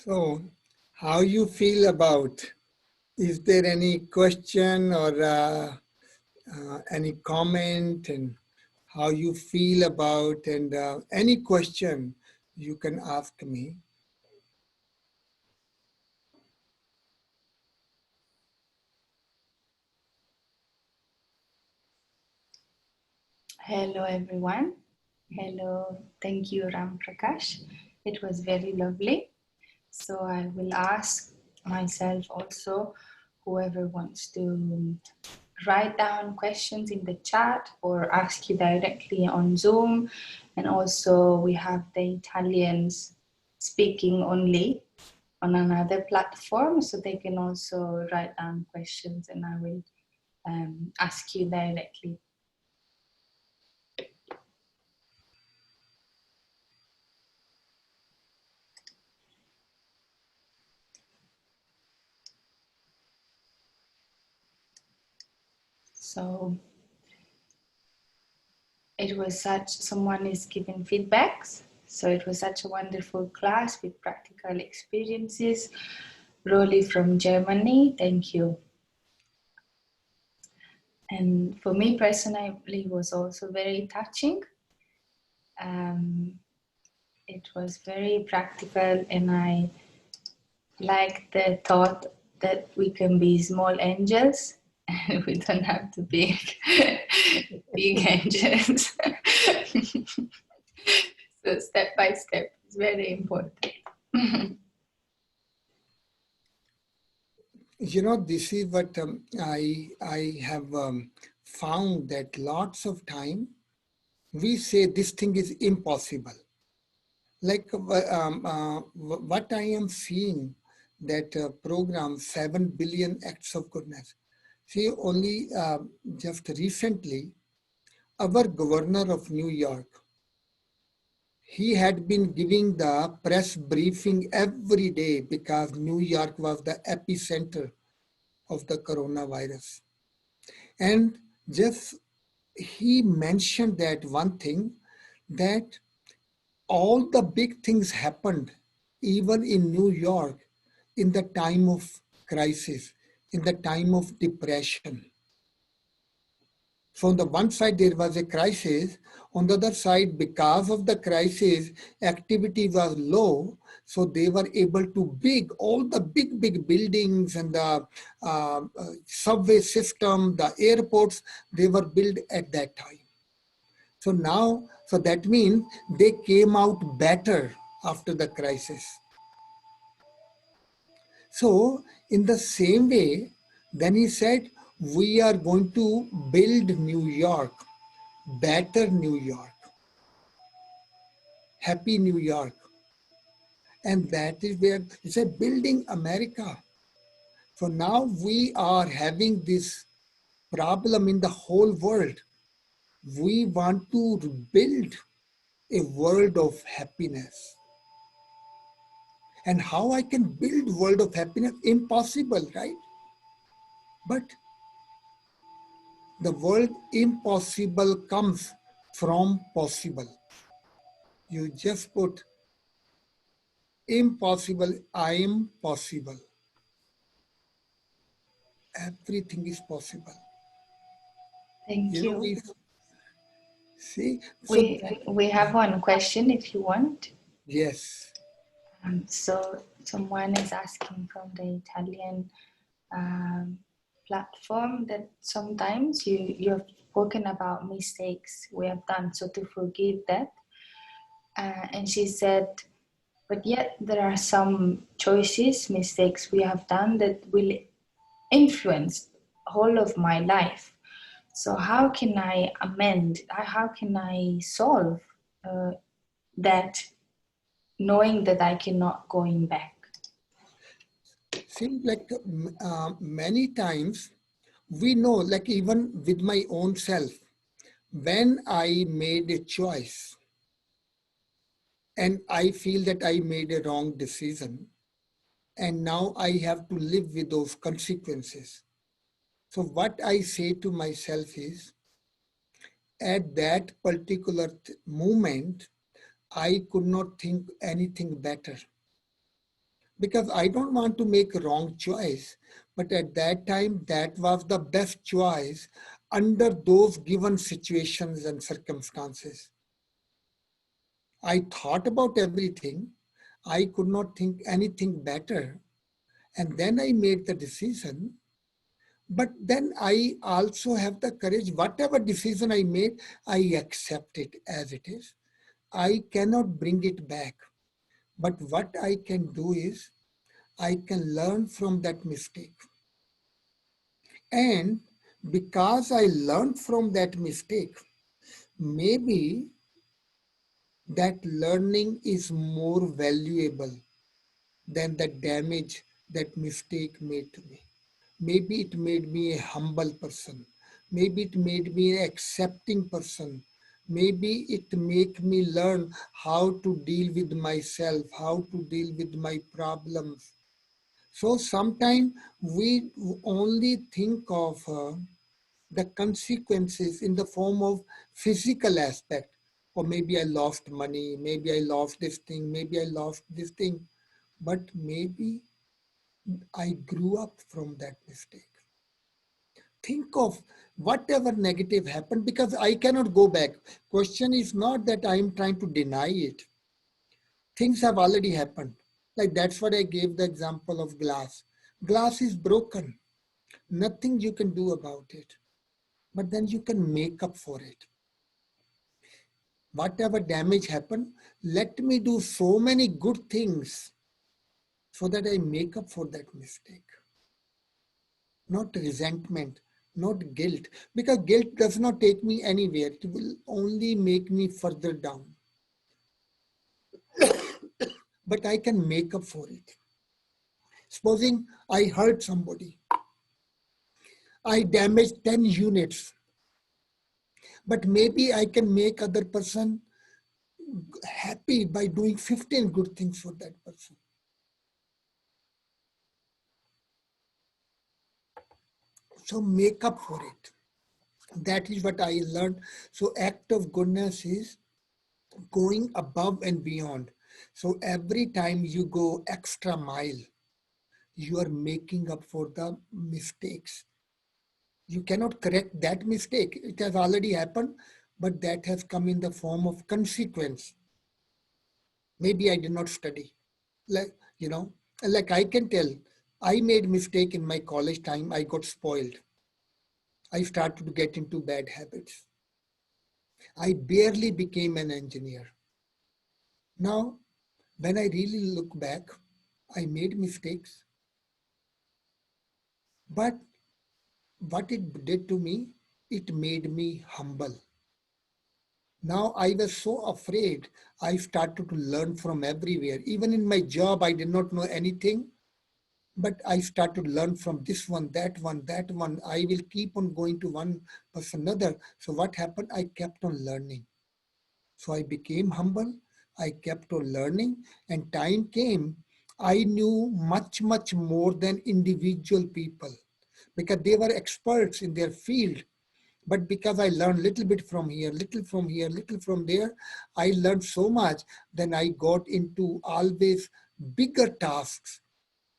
So how you feel about, is there any question or any comment, and how you feel about, and any question You can ask me. Hello, everyone. Hello. Thank you, Ram Prakash. It was very lovely. So I will ask myself also, whoever wants to write down questions in the chat or ask you directly on Zoom. And also we have the Italians speaking only on another platform, so they can also write down questions and I will ask you directly. So it was someone is giving feedbacks. So it was such a wonderful class with practical experiences. Rolly from Germany, thank you. And for me personally, it was also very touching. It was very practical, and I like the thought that we can be small angels and we don't have to be big angels. So step by step is very important. You know, this is what I have found that lots of time we say this thing is impossible. Like what I am seeing that program 7 billion acts of goodness. See, only just recently, our governor of New York, he had been giving the press briefing every day because New York was the epicenter of the coronavirus. And just he mentioned that one thing, that all the big things happened even in New York in the time of crisis, in the time of depression. So on the one side, there was a crisis. On the other side, because of the crisis, activity was low. So they were able to all the big buildings and the subway system, the airports, they were built at that time. So now, so that means they came out better after the crisis. So in the same way, then he said, we are going to build New York, better New York, happy New York. And that is where he said, building America. So now we are having this problem in the whole world. We want to build a world of happiness. And how I can build world of happiness? Impossible, right? But the word impossible comes from possible. You just put impossible, I am possible. Everything is possible. Thank You know, you. we see. So We have one question if you want. yes. So someone is asking from the Italian platform that sometimes you have spoken about mistakes we have done, so to forgive that. And she said, but yet there are some choices, mistakes we have done that will influence whole of my life. So how can I amend? How can I solve that, knowing that I cannot going back? Seems like many times we know, like even with my own self, when I made a choice and I feel that I made a wrong decision, and now I have to live with those consequences. So what I say to myself is, at that particular moment, I could not think anything better because I don't want to make a wrong choice. But at that time, that was the best choice under those given situations and circumstances. I thought about everything. I could not think anything better. And then I made the decision. But then I also have the courage, whatever decision I made, I accept it as it is. I cannot bring it back. But what I can do is, I can learn from that mistake. And because I learned from that mistake, maybe that learning is more valuable than the damage that mistake made to me. Maybe it made me a humble person. Maybe it made me an accepting person. Maybe it make me learn how to deal with myself, how to deal with my problems. So sometimes we only think of the consequences in the form of physical aspect. Or maybe I lost money, maybe I lost this thing, maybe I lost this thing. But maybe I grew up from that mistake. Think of whatever negative happened because I cannot go back. Question is not that I am trying to deny it. Things have already happened. Like that's what I gave the example of glass. Glass is broken. Nothing you can do about it. But then you can make up for it. Whatever damage happened, let me do so many good things so that I make up for that mistake. Not resentment, not guilt, because guilt does not take me anywhere. It will only make me further down. But I can make up for it. Supposing I hurt somebody, I damaged 10 units, but maybe I can make other person happy by doing 15 good things for that person. So make up for it. That is what I learned. So act of goodness is going above and beyond. So every time you go extra mile, you are making up for the mistakes. You cannot correct that mistake. It has already happened, but that has come in the form of consequence. Maybe I did not study. Like I can tell, I made mistake in my college time. I got spoiled. I started to get into bad habits. I barely became an engineer. Now, when I really look back, I made mistakes. But what it did to me, it made me humble. Now I was so afraid, I started to learn from everywhere. Even in my job, I did not know anything, but I started to learn from this one, that one, that one. I will keep on going to one person, another. So what happened? I kept on learning. So I became humble. I kept on learning, and time came. I knew much, much more than individual people because they were experts in their field. But because I learned little bit from here, little from here, little from there, I learned so much. Then I got into always bigger tasks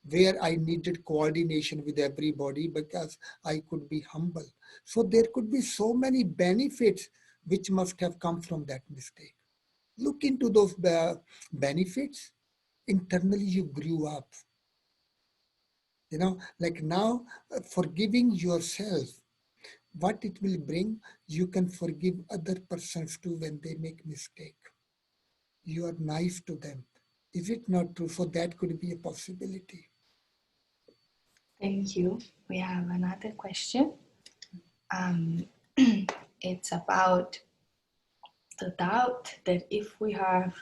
where I needed coordination with everybody because I could be humble. So there could be so many benefits which must have come from that mistake. Look into those benefits. Internally, you grew up. Like now, forgiving yourself, what it will bring, you can forgive other persons too when they make mistake. You are nice to them. Is it not true? So that could be a possibility. Thank you. We have another question. It's about the doubt that if we have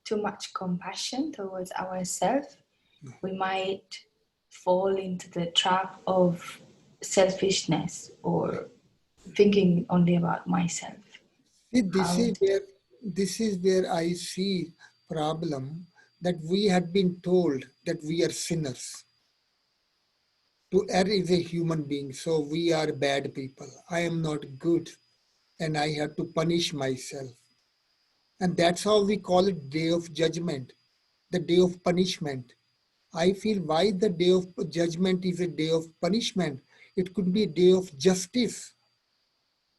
too much compassion towards ourselves, we might fall into the trap of selfishness or thinking only about myself. See, this is where I see problem that we had been told that we are sinners. To err is a human being, so we are bad people. I am not good, and I have to punish myself. And that's how we call it day of judgment, the day of punishment. I feel why the day of judgment is a day of punishment. It could be a day of justice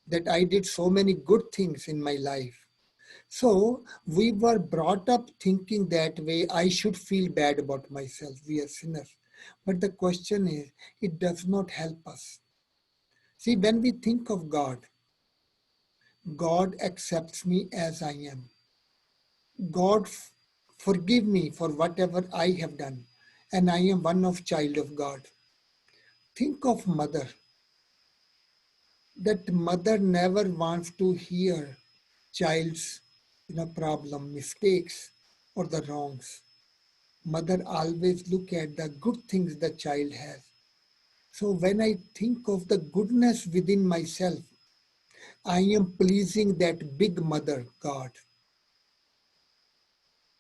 that I did so many good things in my life. So we were brought up thinking that way, I should feel bad about myself. We are sinners. But the question is, it does not help us. See, when we think of God, God accepts me as I am. God forgive me for whatever I have done. And I am one of child of God. Think of mother. That mother never wants to hear child's problem, mistakes, or the wrongs. Mother always look at the good things the child has. So when I think of the goodness within myself, I am pleasing that big mother, God.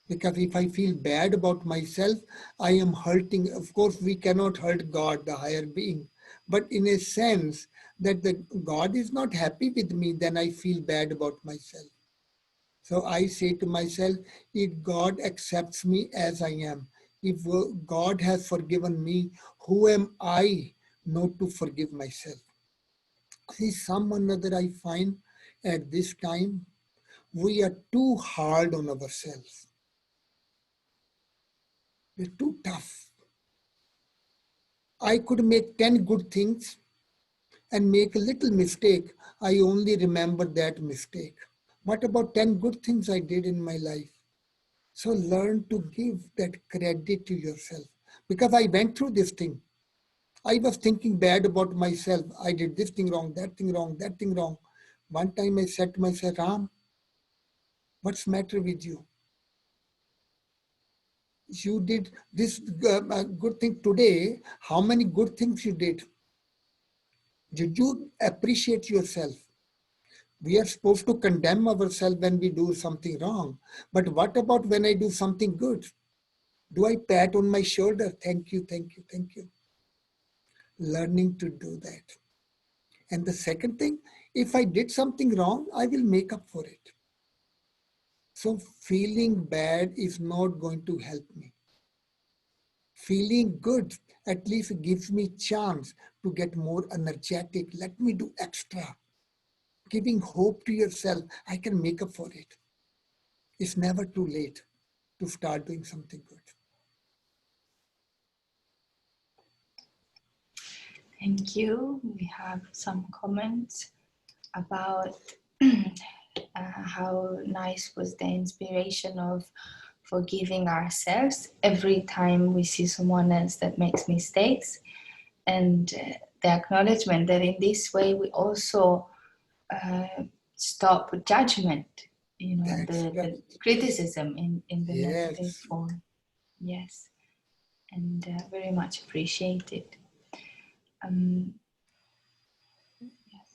Because if I feel bad about myself, I am hurting. Of course, we cannot hurt God, the higher being. But in a sense that the God is not happy with me, then I feel bad about myself. So I say to myself, if God accepts me as I am, if God has forgiven me, who am I not to forgive myself? See, some another I find at this time, we are too hard on ourselves. We're too tough. I could make 10 good things and make a little mistake. I only remember that mistake. What about 10 good things I did in my life? So learn to give that credit to yourself. Because I went through this thing. I was thinking bad about myself. I did this thing wrong, that thing wrong, that thing wrong. One time I said to myself, Ram, what's the matter with you? You did this good thing today. How many good things you did? Did you appreciate yourself? We are supposed to condemn ourselves when we do something wrong. But what about when I do something good? Do I pat on my shoulder? Thank you, thank you, thank you. Learning to do that. And the second thing, if I did something wrong, I will make up for it. So feeling bad is not going to help me. Feeling good at least gives me chance to get more energetic. Let me do extra. Giving hope to yourself, I can make up for it. It's never too late to start doing something good. Thank you. We have some comments about how nice was the inspiration of forgiving ourselves every time we see someone else that makes mistakes, and the acknowledgement that in this way we also stop judgment, the criticism in the negative form. Yes, and very much appreciated. Yes.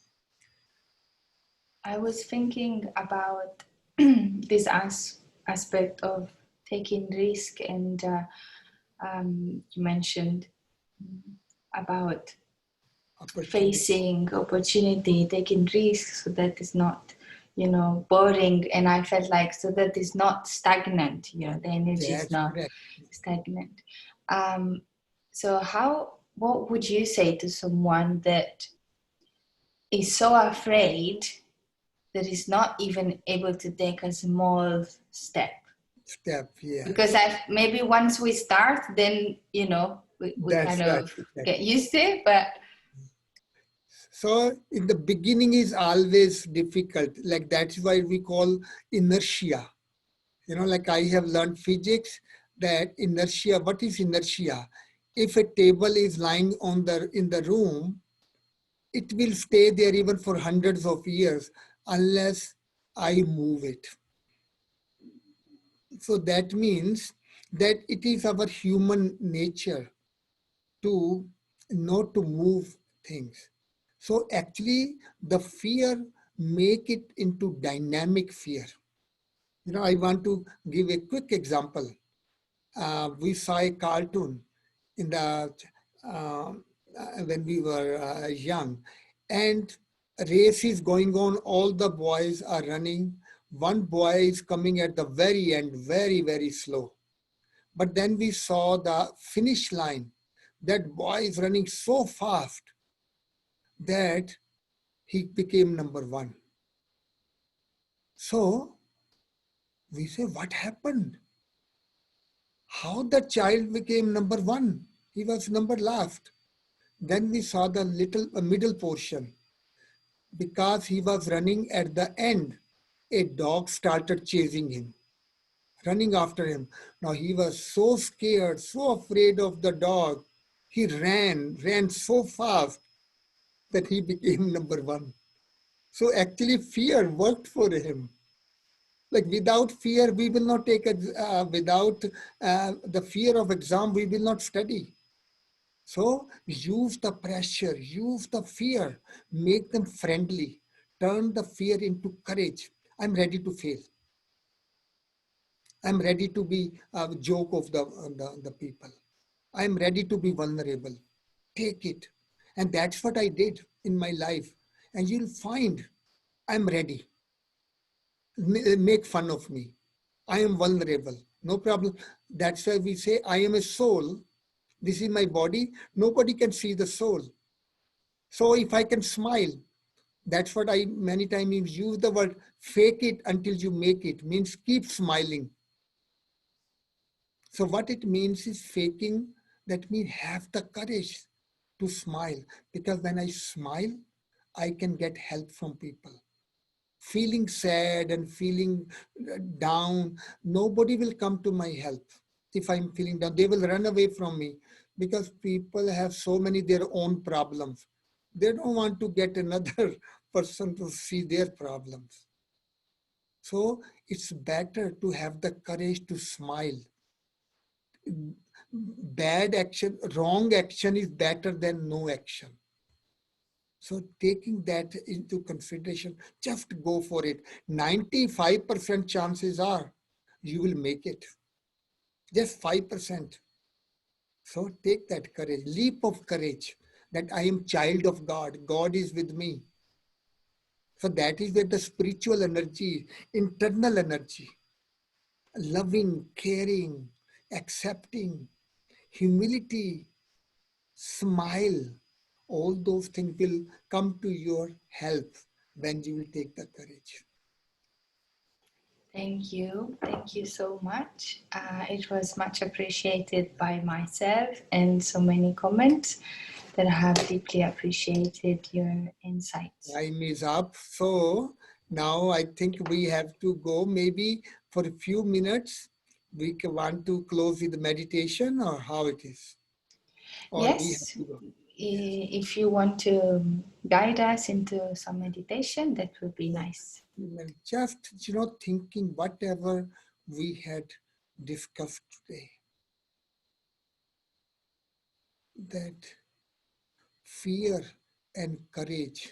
I was thinking about this aspect of taking risk, and you mentioned about facing opportunity, taking risks, so that is not, boring. And I felt like, so that is not stagnant, the energy is not stagnant. So what would you say to someone that is so afraid that is not even able to take a small step? Yeah. Because maybe once we start, then, we kind of get used to it, but... So in the beginning is always difficult. Like that's why we call inertia. Like I have learned physics, that inertia, what is inertia? If a table is lying in the room, it will stay there even for hundreds of years unless I move it. So that means that it is our human nature to not to move things. So actually the fear make it into dynamic fear. I want to give a quick example. We saw a cartoon in the when we were young, and a race is going on. All the boys are running. One boy is coming at the very end, very, very slow. But then we saw the finish line. That boy is running so fast that he became number one. So We say, what happened? How the child became number one? He was number last. Then we saw the middle portion. Because he was running at the end, a dog started chasing him, running after him. Now he was so scared, so afraid of the dog. He ran so fast that he became number one. So actually fear worked for him. Like without fear, we will not take without the fear of exam, we will not study. So use the pressure, use the fear, make them friendly, turn the fear into courage. I'm ready to fail. I'm ready to be a joke of the people. I'm ready to be vulnerable. Take it. And that's what I did in my life. And you'll find I'm ready. Make fun of me. I am vulnerable. No problem. That's why we say I am a soul. This is my body. Nobody can see the soul. So if I can smile, that's what I many times use the word fake it until you make it, means keep smiling. So what it means is faking, that means have the courage to smile, because when I smile, I can get help from people. Feeling sad and feeling down, nobody will come to my help. If I'm feeling down, they will run away from me, because people have so many their own problems. They don't want to get another person to see their problems. So it's better to have the courage to smile. Bad action, wrong action is better than no action. So taking that into consideration, just go for it. 95% chances are you will make it. Just 5%. So take that courage, leap of courage, that I am child of God. God is with me. So that is where the spiritual energy, internal energy, loving, caring, accepting, humility, smile, all those things will come to your help when you will take the courage. Thank you. Thank you so much. It was much appreciated by myself and so many comments that I have deeply appreciated your insights. Time is up. So now I think we have to go maybe for a few minutes. We want to close with meditation, or how it is? Or we have Yes, to go. if you want to guide us into some meditation, that would be nice. Just, thinking whatever we had discussed today, that fear and courage,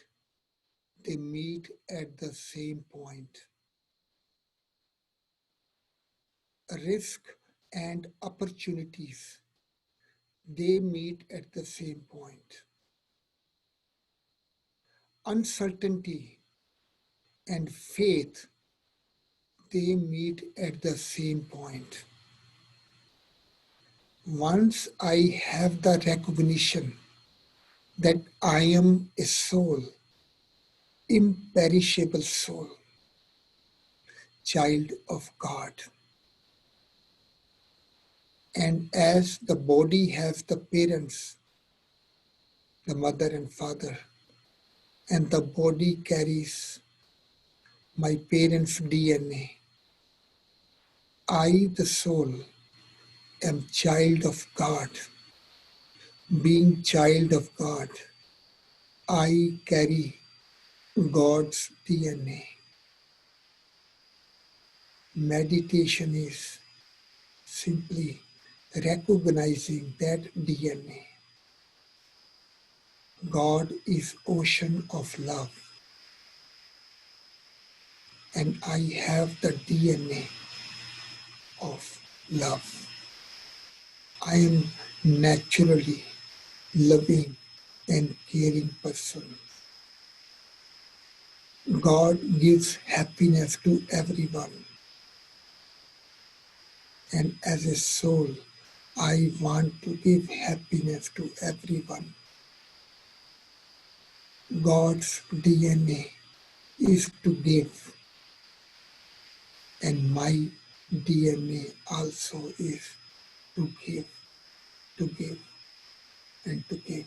they meet at the same point. Risk and opportunities, they meet at the same point. Uncertainty and faith, they meet at the same point. Once I have the recognition that I am a soul, imperishable soul, child of God. And as the body has the parents, the mother and father, and the body carries my parents' DNA, I, the soul, am child of God. Being child of God, I carry God's DNA. Meditation is simply recognizing that DNA. God is ocean of love, and I have the DNA of love. I am naturally loving and caring person. God gives happiness to everyone. And as a soul, I want to give happiness to everyone. God's DNA is to give. And my DNA also is to give, and to give.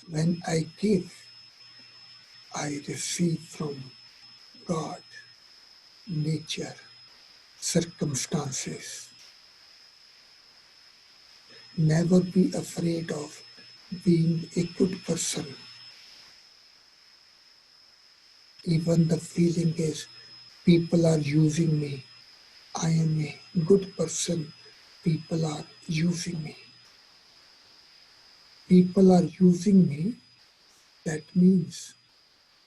When I give, I receive from God, nature, circumstances. Never be afraid of being a good person. Even the feeling is people are using me. I am a good person. People are using me. People are using me. That means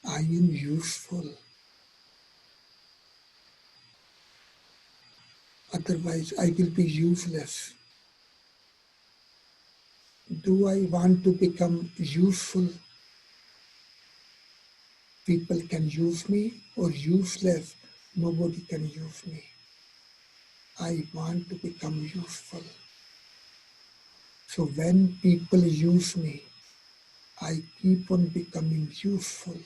I am useful. Otherwise, I will be useless. Do I want to become useful? People can use me, or useless. Nobody can use me. I want to become useful. So when people use me, I keep on becoming useful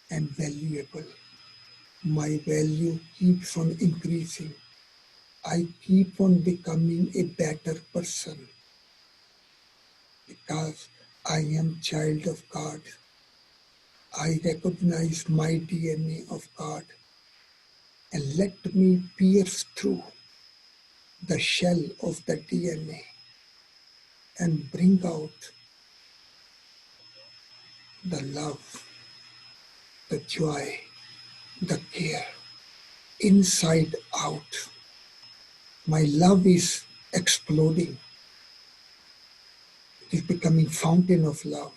and valuable. My value keeps on increasing. I keep on becoming a better person because I am child of God. I recognize my DNA of God, and let me pierce through the shell of the DNA and bring out the love, the joy, the care, inside out. My love is exploding. It is becoming fountain of love.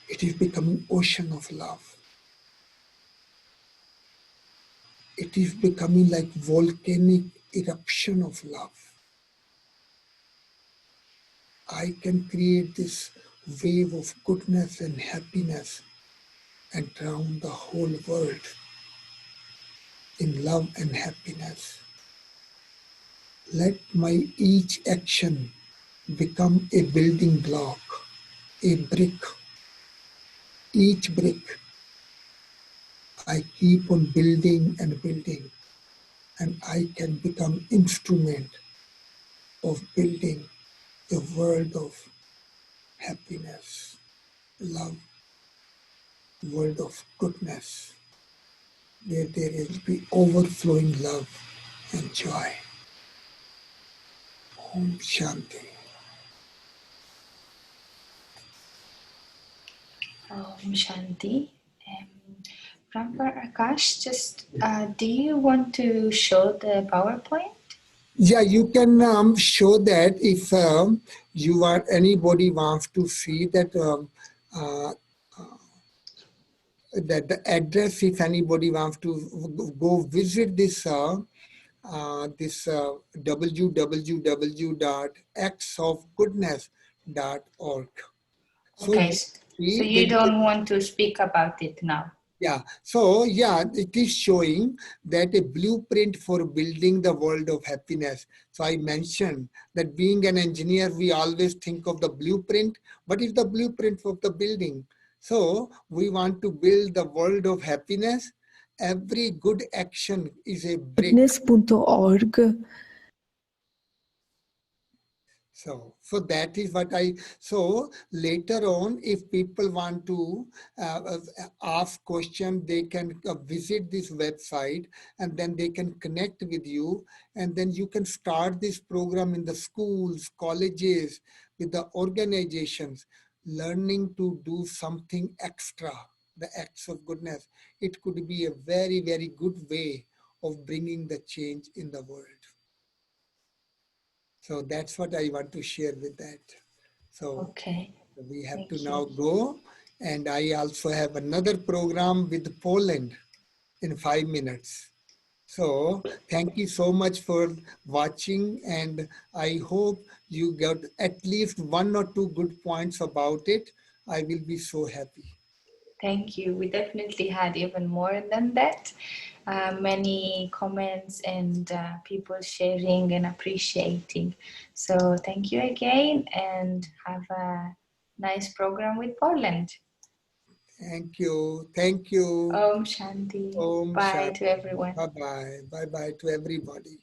It is becoming ocean of love. It is becoming like volcanic eruption of love. I can create this wave of goodness and happiness and drown the whole world in love and happiness. Let my each action become a building block, a brick. Each brick I keep on building and building, and I can become instrument of building a world of happiness, love, world of goodness, where there will be overflowing love and joy. Om Shanti. Om Shanti. Prakash, just do you want to show the PowerPoint? Yeah, you can show that if you are anybody wants to see that that the address. If anybody wants to go visit this www.actsofgoodness.org. So Okay, you so see you that. don't want to speak about it now. Yeah, so yeah, it is showing that a blueprint for building the world of happiness. So I mentioned that being an engineer, we always think of the blueprint. What is the blueprint of the building? So we want to build the world of happiness. Every good action is a brick. Goodness.org. So that is what so later on, if people want to ask question, they can visit this website and then they can connect with you, and then you can start this program in the schools, colleges, with the organizations, learning to do something extra, the acts of goodness. It could be a very, very good way of bringing the change in the world. So that's what I want to share with that. So Okay. we have Thank to you. now go. And I also have another program with Poland in 5 minutes. So thank you so much for watching. And I hope you got at least 1 or 2 good points about it. I will be so happy. Thank you. We definitely had even more than that. Many comments and people sharing and appreciating. So thank you again and have a nice program with Poland. Thank you. Thank you. Om Shanti. Om Bye Shanti. to everyone. Bye-bye. Bye-bye to everybody.